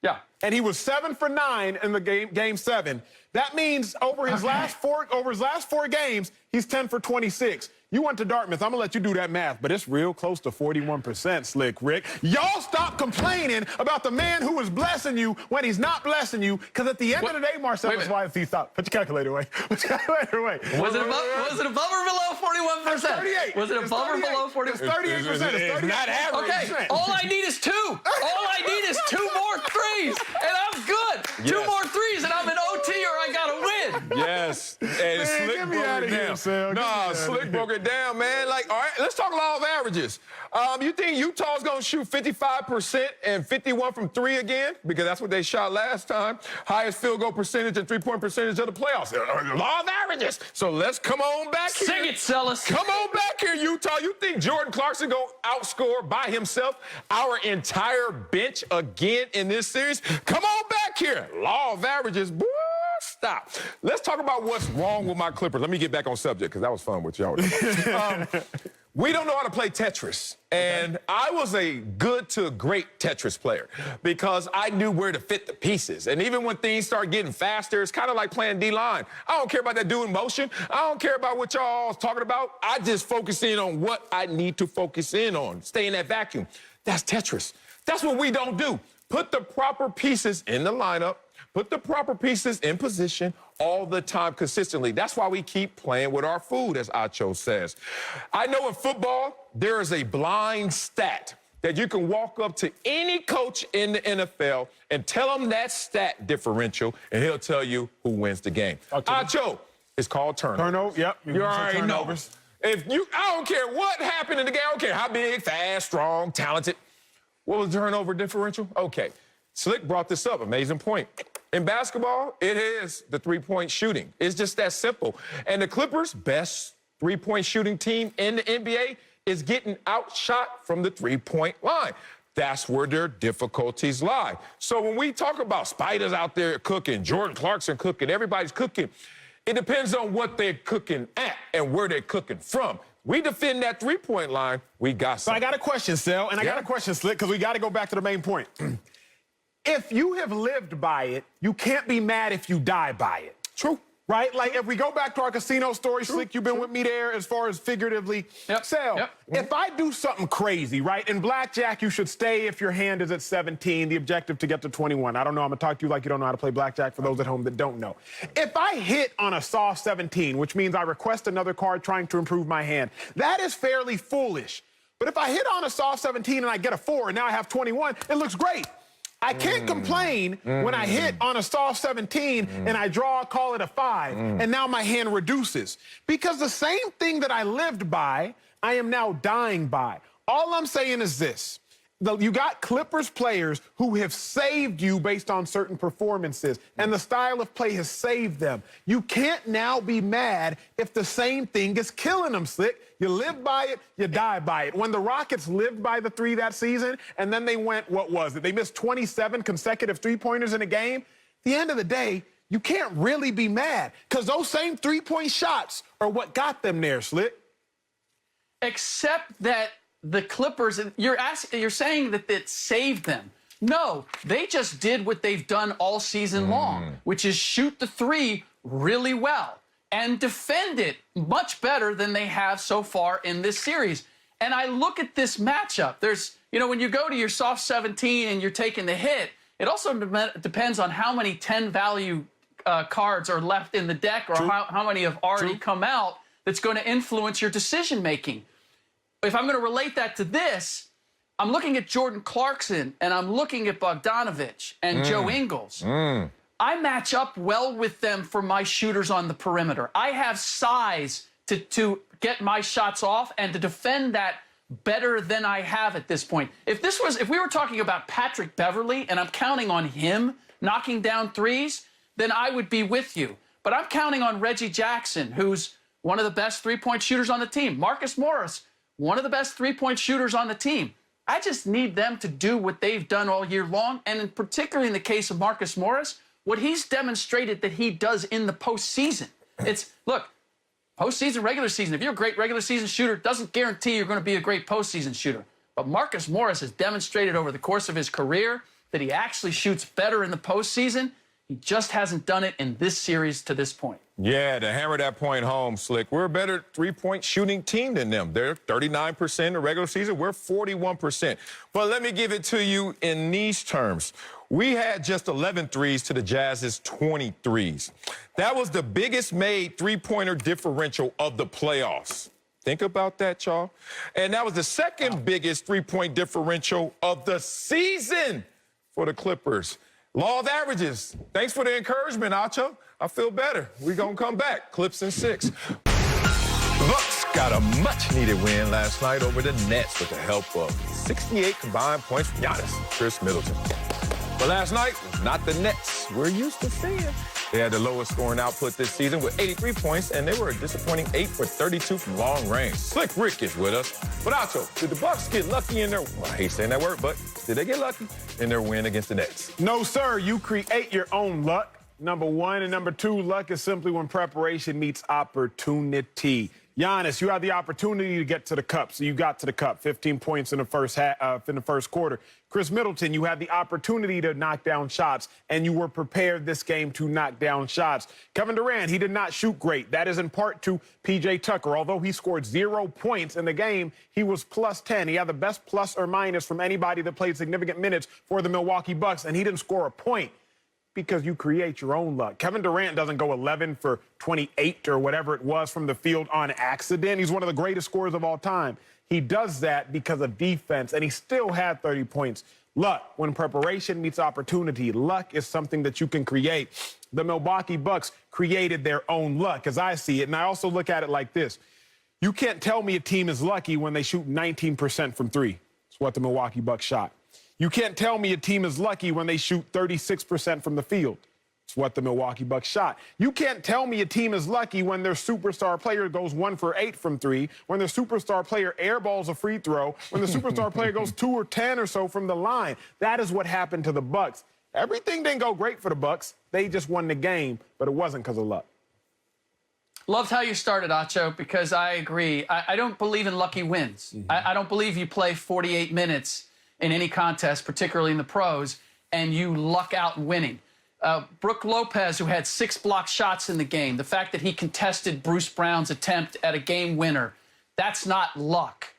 Yeah. And he was 7 for 9 in the game 7. That means over his last four games, he's 10 for 26. You went to Dartmouth. I'm going to let you do that math, but it's real close to 41%, Slick Rick. Y'all stop complaining about the man who is blessing you when he's not blessing you, because at the end of the day, Marcellus YFC, stop. Put your calculator away. Put your calculator away. Was it above or below 41%? 38. Was it above or below 40%? It's 38%. It's not average. Okay, all I need is 2. All I need is 2 more threes, and I'm good. Yes. 2 more threes, and I'm in OT, or I got to win. Yes. And Slick get me broke outta it here, down. Sal. Nah, Slick broke it down, man. Like, all right, let's talk law of averages. You think Utah's going to shoot 55% and 51 from 3 again? Because that's what they shot last time. Highest field goal percentage and 3-point percentage of the playoffs. Law of averages. So let's come on back here. Sing it, Sellis. Come on back here, Utah. You think Jordan Clarkson going to outscore by himself our entire bench again in this series? Come on back here. Law of averages. Boy, stop. Let's talk about what's wrong with my Clippers. Let me get back on subject because that was fun with y'all. We don't know how to play Tetris. And I was a good to great Tetris player because I knew where to fit the pieces. And even when things start getting faster, it's kind of like playing D-line. I don't care about that dude in motion. I don't care about what y'all talking about. I just focus in on what I need to focus in on. Stay in that vacuum. That's Tetris. That's what we don't do. Put the proper pieces in the lineup. Put the proper pieces in position all the time consistently. That's why we keep playing with our food, as Acho says. I know in football, there is a blind stat that you can walk up to any coach in the NFL and tell him that stat differential, and he'll tell you who wins the game. Acho, it's called turnover. Turnover, yep. You already know. I don't care what happened in the game. I don't care how big, fast, strong, talented. What was the turnover differential? Okay. Slick brought this up. Amazing point. In basketball, it is the 3-point shooting. It's just that simple. And the Clippers' best 3-point shooting team in the NBA is getting outshot from the 3-point line. That's where their difficulties lie. So when we talk about spiders out there cooking, Jordan Clarkson cooking, everybody's cooking, it depends on what they're cooking at and where they're cooking from. We defend that 3-point line, we got something. So I got a question, Sel, and I got a question, Slick, because we got to go back to the main point. If you have lived by it, you can't be mad if you die by it. True. Right? Like, if we go back to our casino story, Slick, you've been with me there as far as figuratively. Sal, if I do something crazy, right? In blackjack, you should stay if your hand is at 17, the objective to get to 21. I don't know. I'm going to talk to you like you don't know how to play blackjack for those at home that don't know. If I hit on a soft 17, which means I request another card trying to improve my hand, that is fairly foolish. But if I hit on a soft 17 and I get a 4 and now I have 21, it looks great. I can't complain when I hit on a soft 17 and I draw, call it a 5, and now my hand reduces. Because the same thing that I lived by, I am now dying by. All I'm saying is this. You got Clippers players who have saved you based on certain performances, and the style of play has saved them. You can't now be mad if the same thing is killing them, Slick. You live by it, you die by it. When the Rockets lived by the 3 that season, and then they went, what was it? They missed 27 consecutive 3-pointers in a game. At the end of the day, you can't really be mad, because those same 3-point shots are what got them there, Slick. Except that the Clippers, you're saying that it saved them. No, they just did what they've done all season long, which is shoot the 3 really well and defend it much better than they have so far in this series. And I look at this matchup. There's, when you go to your soft 17 and you're taking the hit, it also depends on how many 10 value cards are left in the deck or how many have already come out that's going to influence your decision making. if I'm going to relate that to this, I'm looking at Jordan Clarkson and I'm looking at Bogdanovich and Joe Ingles. I match up well with them for my shooters on the perimeter. I have size to get my shots off and to defend that better than I have at this point. If we were talking about Patrick Beverley and I'm counting on him knocking down threes, then I would be with you. But I'm counting on Reggie Jackson, who's one of the best three-point shooters on the team. Marcus Morris, one of the best three-point shooters on the team. I just need them to do what they've done all year long, and particularly in the case of Marcus Morris, what he's demonstrated that he does in the postseason. Look, postseason, regular season, if you're a great regular season shooter, doesn't guarantee you're going to be a great postseason shooter. But Marcus Morris has demonstrated over the course of his career that he actually shoots better in the postseason. He just hasn't done it in this series to this point. Yeah, to hammer that point home, Slick, we're a better three-point shooting team than them. They're 39% in the regular season. We're 41%. But let me give it to you in these terms. We had just 11 threes to the Jazz's 23s. That was the biggest made three-pointer differential of the playoffs. Think about that, y'all. And that was the second biggest three-point differential of the season for the Clippers. Law of averages. Thanks for the encouragement, Acho. I feel better. We're going to come back. Clips in 6. Bucs got a much-needed win last night over the Nets with the help of 68 combined points from Giannis, Chris Middleton. But last night was not the Nets we're used to seeing. They had the lowest scoring output this season with 83 points, and they were a disappointing 8 for 32 from long range. Slick Rick is with us. But Acho, did the Bucs get lucky in their, I hate saying that word, but did they get lucky in their win against the Nets? No, sir. You create your own luck. Number one. And number two, luck is simply when preparation meets opportunity. Giannis, you had the opportunity to get to the cup, so you got to the cup. 15 points in the first quarter. Chris Middleton, you had the opportunity to knock down shots, and you were prepared this game to knock down shots. Kevin Durant, he did not shoot great. That is in part to PJ Tucker. Although he scored 0 points in the game, he was plus 10. He had the best plus or minus from anybody that played significant minutes for the Milwaukee Bucks, and he didn't score a point. Because you create your own luck. Kevin Durant doesn't go 11 for 28 or whatever it was from the field on accident. He's one of the greatest scorers of all time. He does that because of defense, and he still had 30 points. Luck, when preparation meets opportunity, luck is something that you can create. The Milwaukee Bucks created their own luck, as I see it, and I also look at it like this. You can't tell me a team is lucky when they shoot 19% from three. It's what the Milwaukee Bucks shot. You can't tell me a team is lucky when they shoot 36% from the field. It's what the Milwaukee Bucks shot. You can't tell me a team is lucky when their superstar player goes 1 for 8 from three, when their superstar player airballs a free throw, when the superstar player goes 2 or 10 or so from the line. That is what happened to the Bucks. Everything didn't go great for the Bucks. They just won the game, but it wasn't because of luck. Loved how you started, Acho, because I agree. I don't believe in lucky wins. I don't believe you play 48 minutes in any contest, particularly in the pros, and you luck out winning. Brook Lopez, who had 6 blocked shots in the game, the fact that he contested Bruce Brown's attempt at a game winner, that's not luck.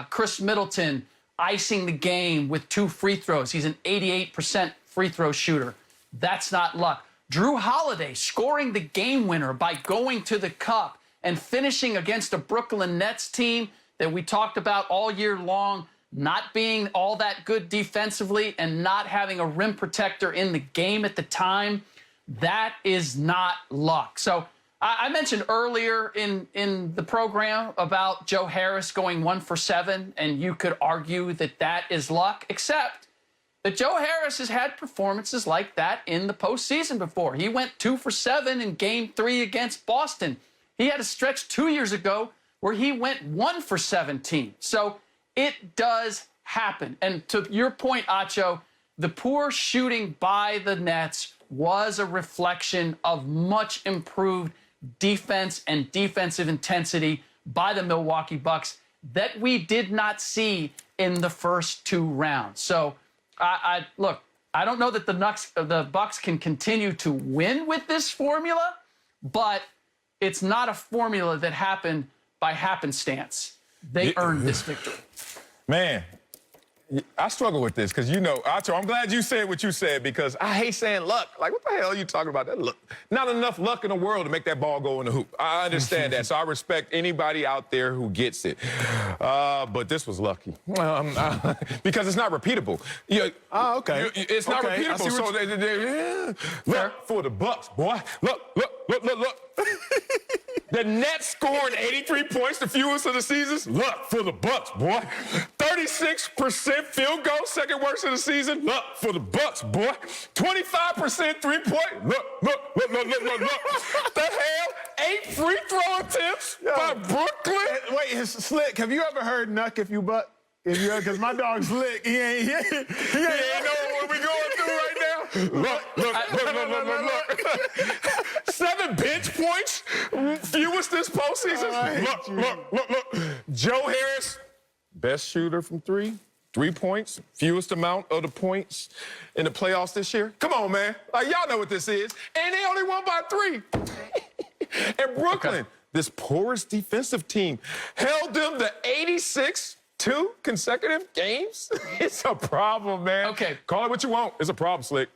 Chris Middleton icing the game with 2 free throws. He's an 88% free throw shooter. That's not luck. Drew Holiday scoring the game winner by going to the cup and finishing against a Brooklyn Nets team that we talked about all year long, not being all that good defensively and not having a rim protector in the game at the time, that is not luck. So I mentioned earlier in the program about Joe Harris going 1 for 7, and you could argue that that is luck, except that Joe Harris has had performances like that in the postseason before. He went 2 for 7 in Game 3 against Boston. He had a stretch 2 years ago where he went 1 for 17. So it does happen. And to your point, Acho, the poor shooting by the Nets was a reflection of much improved defense and defensive intensity by the Milwaukee Bucks that we did not see in the first 2 rounds. So, look, I don't know that the Bucks can continue to win with this formula, but it's not a formula that happened by happenstance. They earned this victory. Man, I struggle with this because, Acho, I'm glad you said what you said because I hate saying luck. Like, what the hell are you talking about? That luck. Not enough luck in the world to make that ball go in the hoop. I understand that, so I respect anybody out there who gets it. But this was lucky because it's not repeatable. Okay. It's not repeatable. So look for the Bucs, boy. Look. The Nets scored 83 points, the fewest of the seasons. Look for the Bucs, boy. 36% field goal, second worst of the season. Look for the Bucs, boy. 25% three-point. Look. The hell? 8 free throw attempts by Brooklyn. Wait, Slick, have you ever heard Nuck if you buck? Because my dog's Slick. He ain't know what we're going through right now. Look. 7 bench points, fewest this postseason. Look. Joe Harris, best shooter from 3 points, fewest amount of the points in the playoffs this year. Come on, man. Like, y'all know what this is. And they only won by 3. And Brooklyn, this poorest defensive team, held them to 86 2 consecutive games. It's a problem, man. Okay. Call it what you want. It's a problem, Slick.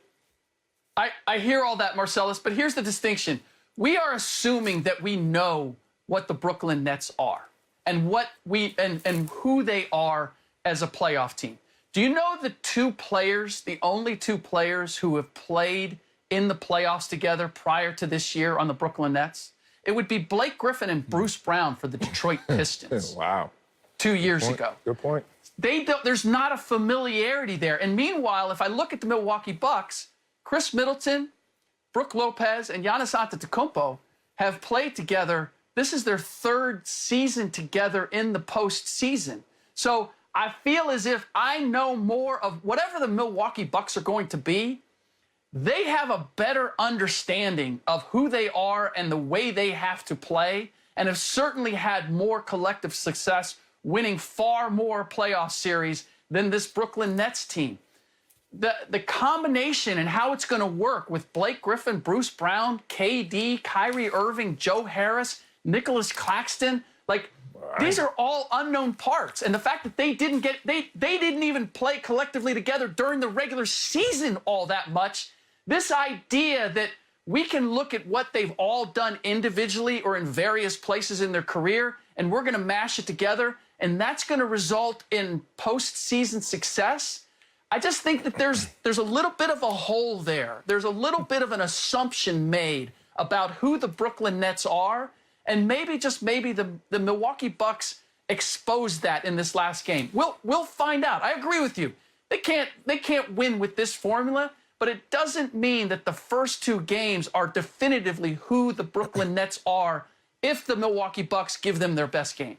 I hear all that, Marcellus, but here's the distinction. We are assuming that we know what the Brooklyn Nets are and what and who they are as a playoff team. Do you know the only 2 players who have played in the playoffs together prior to this year on the Brooklyn Nets? It would be Blake Griffin and Bruce Brown for the Detroit Pistons. Wow. 2 years ago. Good point. There's not a familiarity there. And meanwhile, if I look at the Milwaukee Bucks, Chris Middleton, Brook Lopez, and Giannis Antetokounmpo have played together. This is their 3rd season together in the postseason. So I feel as if I know more of whatever the Milwaukee Bucks are going to be. They have a better understanding of who they are and the way they have to play, and have certainly had more collective success, winning far more playoff series than this Brooklyn Nets team. The combination and how it's going to work with Blake Griffin, Bruce Brown, KD, Kyrie Irving, Joe Harris, Nicholas Claxton, these are all unknown parts. And the fact that they didn't even play collectively together during the regular season all that much, this idea that we can look at what they've all done individually or in various places in their career, and we're going to mash it together, and that's going to result in postseason success. I just think that there's a little bit of a hole there. There's a little bit of an assumption made about who the Brooklyn Nets are, and maybe the Milwaukee Bucks exposed that in this last game. We'll find out. I agree with you. They can't win with this formula, but it doesn't mean that the first 2 games are definitively who the Brooklyn Nets are if the Milwaukee Bucks give them their best game.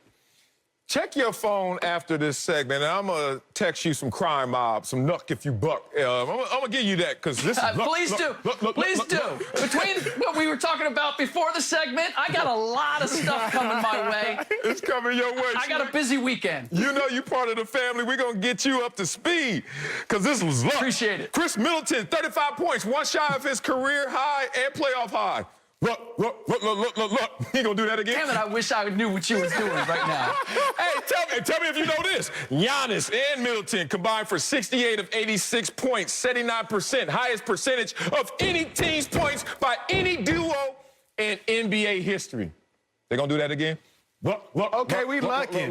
Check your phone after this segment, and I'm going to text you some crime mob, some Nuck if you buck. I'm going to give you that because this is... Please do. Between what we were talking about before the segment, I got a lot of stuff coming my way. It's coming your way. I got a busy weekend. You know you part of the family. We're going to get you up to speed because this was luck. Appreciate it. Chris Middleton, 35 points, 1 shy of his career high and playoff high. Look. He gonna do that again? Damn it, I wish I knew what you was doing right now. Hey, tell me if you know this. Giannis and Middleton combined for 68 of 86 points, 79%, highest percentage of any team's points by any duo in NBA history. They gonna do that again? Okay, we lucky.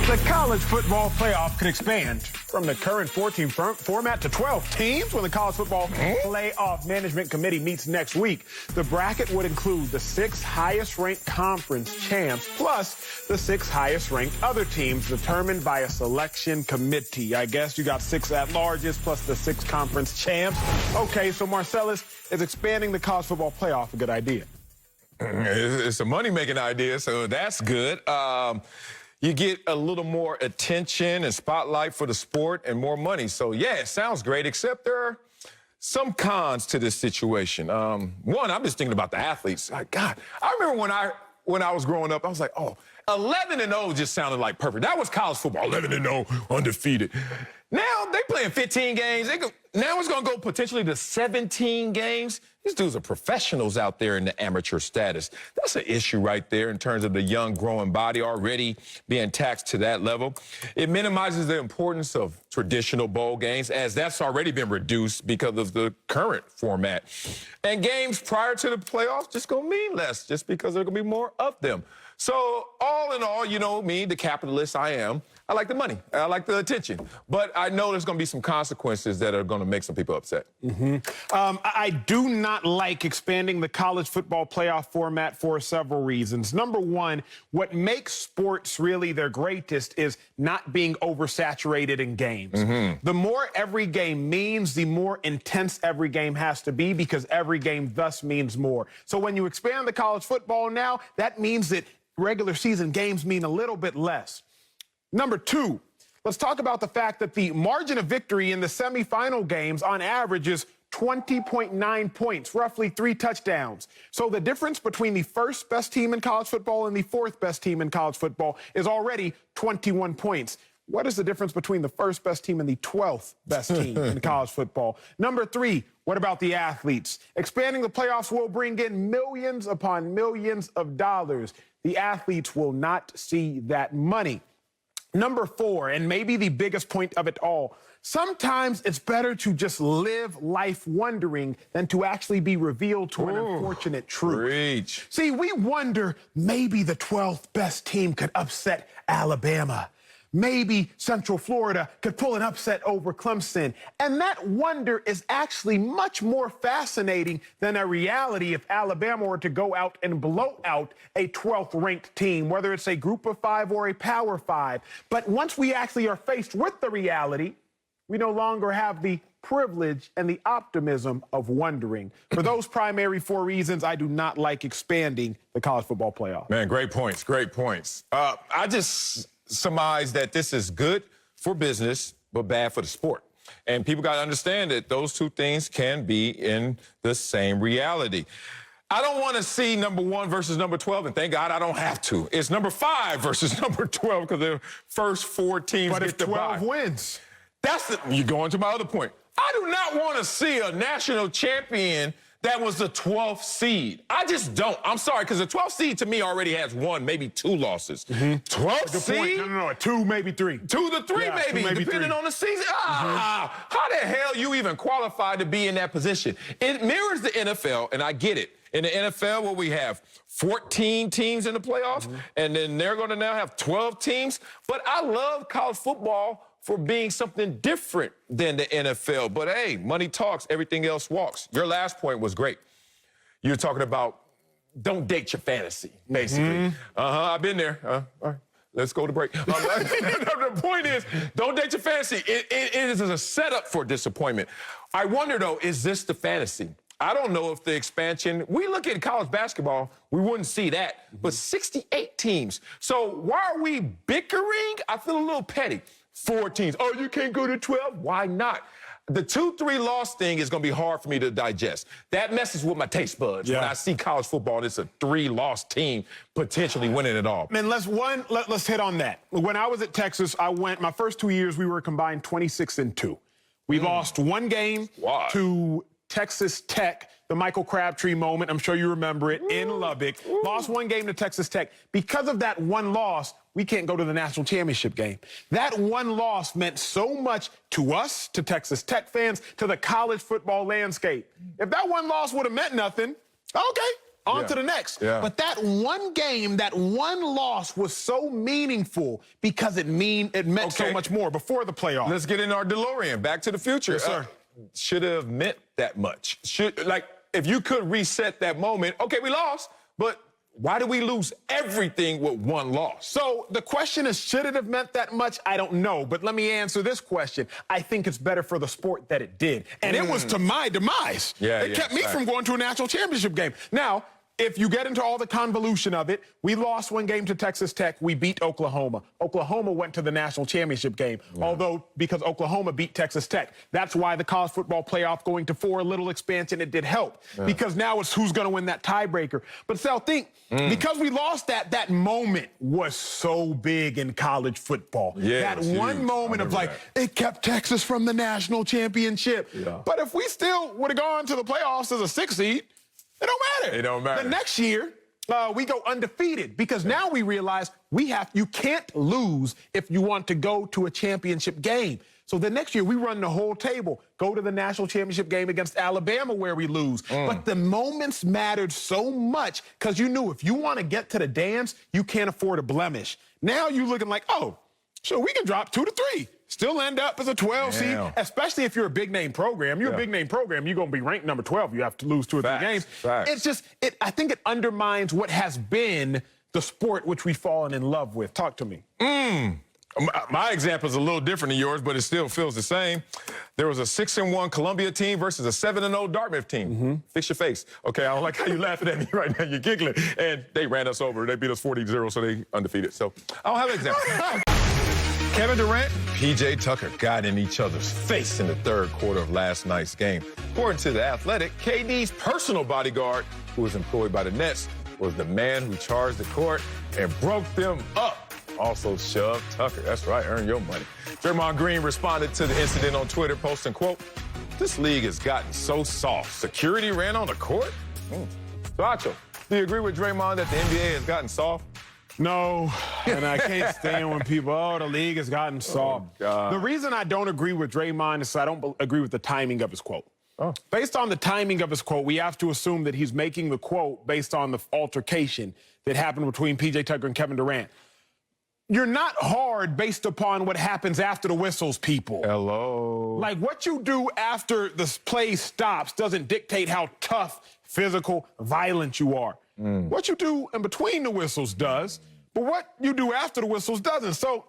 The college football playoff could expand from the current 14 format to 12 teams when the College Football Playoff Management Committee meets next week. The bracket would include the 6 highest-ranked conference champs plus the 6 highest-ranked other teams determined by a selection committee. I guess you got 6 at-larges plus the 6 conference champs. Okay, so Marcellus, is expanding the College Football Playoff a good idea? It's a money-making idea, so that's good. You get a little more attention and spotlight for the sport and more money. So, yeah, it sounds great, except there are some cons to this situation. One, I'm just thinking about the athletes. God, I remember when I was growing up, I was like, oh, 11-0 just sounded like perfect. That was college football. 11-0, undefeated. Now they playing 15 games. Now it's going to go potentially to 17 games. These dudes are professionals out there in the amateur status. That's an issue right there in terms of the young, growing body already being taxed to that level. It minimizes the importance of traditional bowl games, as that's already been reduced because of the current format. And games prior to the playoffs just going to mean less just because there are going to be more of them. So all in all, you know me, the capitalist I am, I like the money. I like the attention. But I know there's going to be some consequences that are going to make some people upset. I do not like expanding the college football playoff format for several reasons. Number one, what makes sports really their greatest is not being oversaturated in games. The more every game means, the more intense every game has to be, because every game thus means more. So when you expand the college football now, that means that regular season games mean a little bit less. Number two, let's talk about the fact that the margin of victory in the semifinal games on average is 20.9 points, roughly 3 touchdowns. So the difference between the first best team in college football and the fourth best team in college football is already 21 points. What is the difference between the first best team and the 12th best team in college football? Number three, what about the athletes? Expanding the playoffs will bring in millions upon millions of dollars. The athletes will not see that money. Number four, and maybe the biggest point of it all, sometimes it's better to just live life wondering than to actually be revealed to an unfortunate truth. Preach. See, we wonder maybe the 12th best team could upset Alabama. Maybe Central Florida could pull an upset over Clemson. And that wonder is actually much more fascinating than a reality if Alabama were to go out and blow out a 12th ranked team, whether it's a group of 5 or a power 5. But once we actually are faced with the reality, we no longer have the privilege and the optimism of wondering. For those primary 4 reasons, I do not like expanding the college football playoff. Man, great points, great points. I just surmise that this is good for business, but bad for the sport. And people got to understand that those two things can be in the same reality. I don't want to see number 1 versus number 12, and thank God I don't have to. It's number 5 versus number 12 because the first 4 teams But get if the 12 bye. wins. You're going to my other point. I do not want to see a national champion that was the 12th seed. I just don't. I'm sorry, because the 12th seed to me already has 1, maybe 2 losses. 12th seed? No, 2, maybe 3. 2 to 3, Yeah, maybe, 2, maybe depending 3. on the season. How the hell you even qualified to be in that position? It mirrors the NFL, and I get it. In the NFL, where we have 14 teams in the playoffs, and then they're going to now have 12 teams. But I love college football for being something different than the NFL. But, hey, money talks, everything else walks. Your last point was great. You're talking about don't date your fantasy, basically. I've been there. All right, let's go to break. The point is, don't date your fantasy. It is a setup for disappointment. I wonder, though, is this the fantasy? I don't know if the expansion, we look at college basketball, we wouldn't see that, but 68 teams. So why are we bickering? I feel a little petty. 4 teams. Oh, you can't go to 12? Why not? The 2-3 loss thing is going to be hard for me to digest. That messes with my taste buds when I see college football and it's a 3-loss team potentially winning it all. Man, let's hit on that. When I was at Texas, my first 2 years, we were combined 26-2. We lost 1 game to Texas Tech, the Michael Crabtree moment. I'm sure you remember it, in Lubbock. Lost 1 game to Texas Tech. Because of that 1 loss, we can't go to the national championship game. That 1 loss meant so much to us, to Texas Tech fans, to the college football landscape. If that 1 loss would have meant nothing, okay, on to the next. But that 1 game, that 1 loss was so meaningful because it meant so much more before the playoffs. Let's get in our DeLorean. Back to the future. Yes, sir. Should have meant that much. If you could reset that moment, okay, we lost, but why did we lose everything with 1 loss? So the question is, should it have meant that much? I don't know. But let me answer this question. I think it's better for the sport that it did. And it was to my demise. It kept me from going to a national championship game. Now, if you get into all the convolution of it, we lost one game to Texas Tech. We beat Oklahoma. Oklahoma went to the national championship game, although because Oklahoma beat Texas Tech. That's why the college football playoff going to 4, a little expansion, it did help. Because now it's who's going to win that tiebreaker. But Sal, think, because we lost that moment was so big in college football. Yeah, that one moment of like, it kept Texas from the national championship. Yeah. But if we still would have gone to the playoffs as a 6 seed, it don't matter. It don't matter. The next year, we go undefeated because now we realize you can't lose if you want to go to a championship game. So the next year we run the whole table, go to the national championship game against Alabama where we lose. But the moments mattered so much because you knew if you want to get to the dance, you can't afford a blemish. Now you're looking like, oh, so we can drop 2 to 3. Still end up as a 12 seed, especially if you're a big-name program. You're a big-name program, you're going to be ranked number 12. You have to lose 2 or 3 games. It's just, I think it undermines what has been the sport which we've fallen in love with. Talk to me. My example is a little different than yours, but it still feels the same. There was a 6-1 Columbia team versus a 7-0 Dartmouth team. Fix your face. Okay, I don't like how you're laughing at me right now. You're giggling. And they ran us over. They beat us 40-0, so they undefeated. So I don't have an example. Kevin Durant, PJ Tucker got in each other's face in the third quarter of last night's game. According to The Athletic, KD's personal bodyguard, who was employed by the Nets, was the man who charged the court and broke them up. Also shoved Tucker. That's right, earn your money. Draymond Green responded to the incident on Twitter, posting, quote, "This league has gotten so soft. Security ran on the court?" Sacho, do you agree with Draymond that the NBA has gotten soft? No, and I can't stand when people, the league has gotten soft. The reason I don't agree with Draymond is I don't agree with the timing of his quote. Based on the timing of his quote, we have to assume that he's making the quote based on the altercation that happened between PJ Tucker and Kevin Durant. You're not hard based upon what happens after the whistles, people. Hello. Like, what you do after the play stops doesn't dictate how tough, physical, violent you are. What you do in between the whistles does, but what you do after the whistles doesn't. So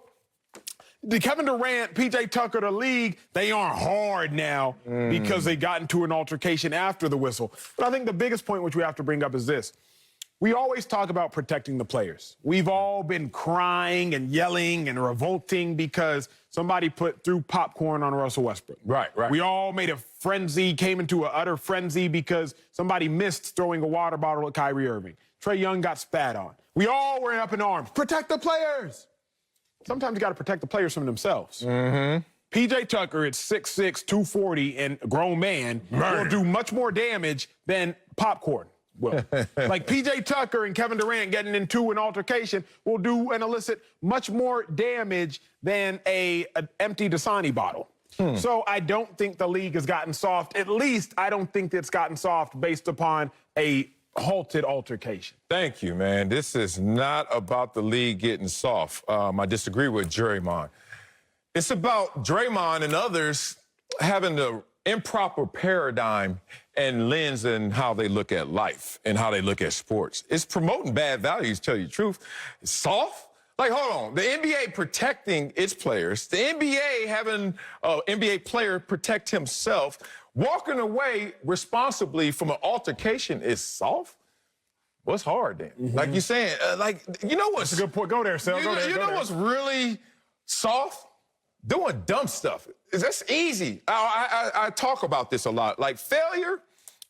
the Kevin Durant, PJ Tucker, the league, they aren't hard now because they got into an altercation after the whistle. But I think the biggest point which we have to bring up is this. We always talk about protecting the players. We've all been crying and yelling and revolting because somebody threw popcorn on Russell Westbrook. Right. We all made a frenzy, came into an utter frenzy because somebody missed throwing a water bottle at Kyrie Irving. Trae Young got spat on. We all were up in arms. Protect the players. Sometimes you got to protect the players from themselves. PJ Tucker at 6'6", 240, and a grown man will do much more damage than popcorn. Well, like PJ Tucker and Kevin Durant getting into an altercation will do and elicit much more damage than an empty Dasani bottle. So I don't think the league has gotten soft. At least I don't think it's gotten soft based upon a halted altercation. Thank you, man. This is not about the league getting soft. I disagree with Draymond. It's about Draymond and others having the improper paradigm and lens in how they look at life and how they look at sports. It's promoting bad values, tell you the truth. It's soft? Like, hold on. The NBA protecting its players, the NBA having an NBA player protect himself, walking away responsibly from an altercation is soft? What's hard then? Like you're saying, you know what's... That's a good point. Go there, Sal. You know what's really soft? Doing dumb stuff. That's easy. I talk about this a lot. Like, failure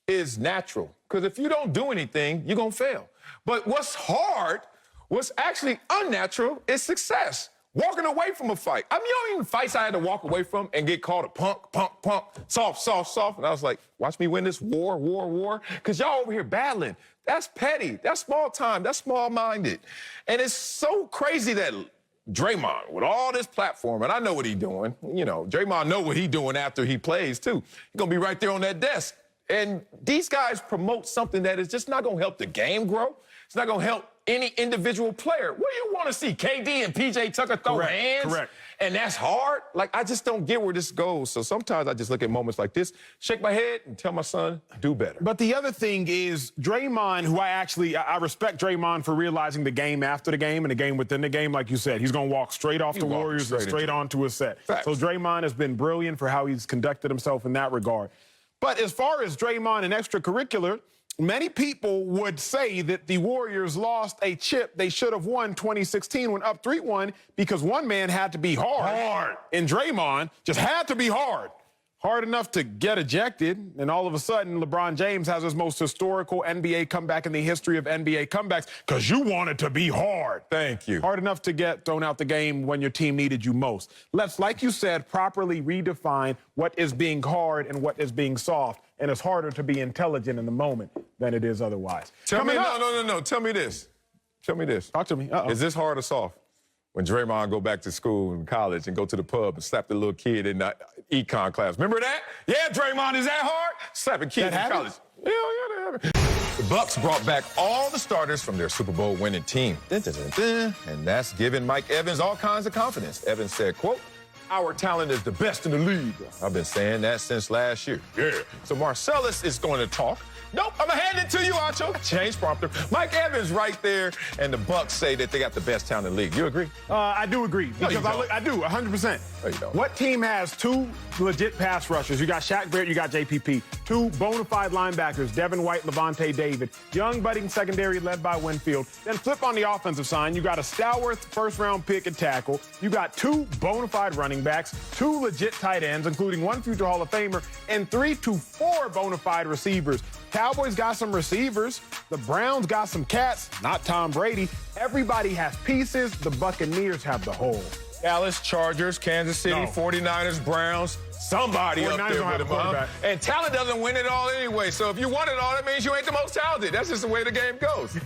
is natural. Because if you don't do anything, you're going to fail. But what's hard, what's actually unnatural is success. Walking away from a fight. I mean, you don't even fights I had to walk away from and get called a punk, soft. And I was like, watch me win this war. Because y'all over here battling. That's petty. That's small time. That's small-minded. And it's so crazy that Draymond, with all this platform, and I know what he's doing. You know, Draymond know what he's doing after he plays, too. He's going to be right there on that desk. And these guys promote something that is just not going to help the game grow. It's not going to help any individual player. What do you want to see? KD and PJ Tucker throw hands? Correct. And that's hard? Like, I just don't get where this goes. So sometimes I just look at moments like this, shake my head, and tell my son, do better. But the other thing is Draymond, who I respect Draymond for realizing the game after the game and the game within the game. Like you said, he's going to walk straight off the Warriors and straight onto his set. Facts. So Draymond has been brilliant for how he's conducted himself in that regard. But as far as Draymond and extracurricular, Many people would say that the Warriors lost a chip they should have won 2016 when up 3-1 because one man had to be hard. And Draymond just had to be hard. Hard enough to get ejected, and all of a sudden, LeBron James has his most historical NBA comeback in the history of NBA comebacks because you wanted to be hard. Thank you. Hard enough to get thrown out the game when your team needed you most. Let's, like you said, properly redefine what is being hard and what is being soft, and it's harder to be intelligent in the moment than it is otherwise. No. Tell me this. Tell me this. Talk to me. Is this hard or soft? When Draymond go back to school and college and go to the pub and slap the little kid in the econ class. Remember that? Yeah, Draymond, is that hard? Slapping kids in college. Hell yeah, that happened. The Bucs brought back all the starters from their Super Bowl winning team. And that's giving Mike Evans all kinds of confidence. Evans said, quote, "Our talent is the best in the league." I've been saying that since last year. Yeah. So Marcellus is going to talk. Nope, I'm going to hand it to you, Acho. Change prompter. Mike Evans right there, and the Bucs say that they got the best talent in the league. You agree? I do agree. Because I do, 100%. No, you don't. What team has two legit pass rushers? You got Shaq Barrett, you got JPP. Two bona fide linebackers, Devin White, Levante David. Young budding secondary led by Winfield. Then flip on the offensive side, you got a stalwart first-round pick and tackle. You got two bona fide running backs, two legit tight ends, including one future Hall of Famer, and 3 to 4 bona fide receivers. Cowboys got some receivers. The Browns got some cats, not Tom Brady. Everybody has pieces. The Buccaneers have the whole. Dallas, Chargers, Kansas City, 49ers, Browns. Somebody up there with them. And talent doesn't win it all anyway. So if you want it all, that means you ain't the most talented. That's just the way the game goes.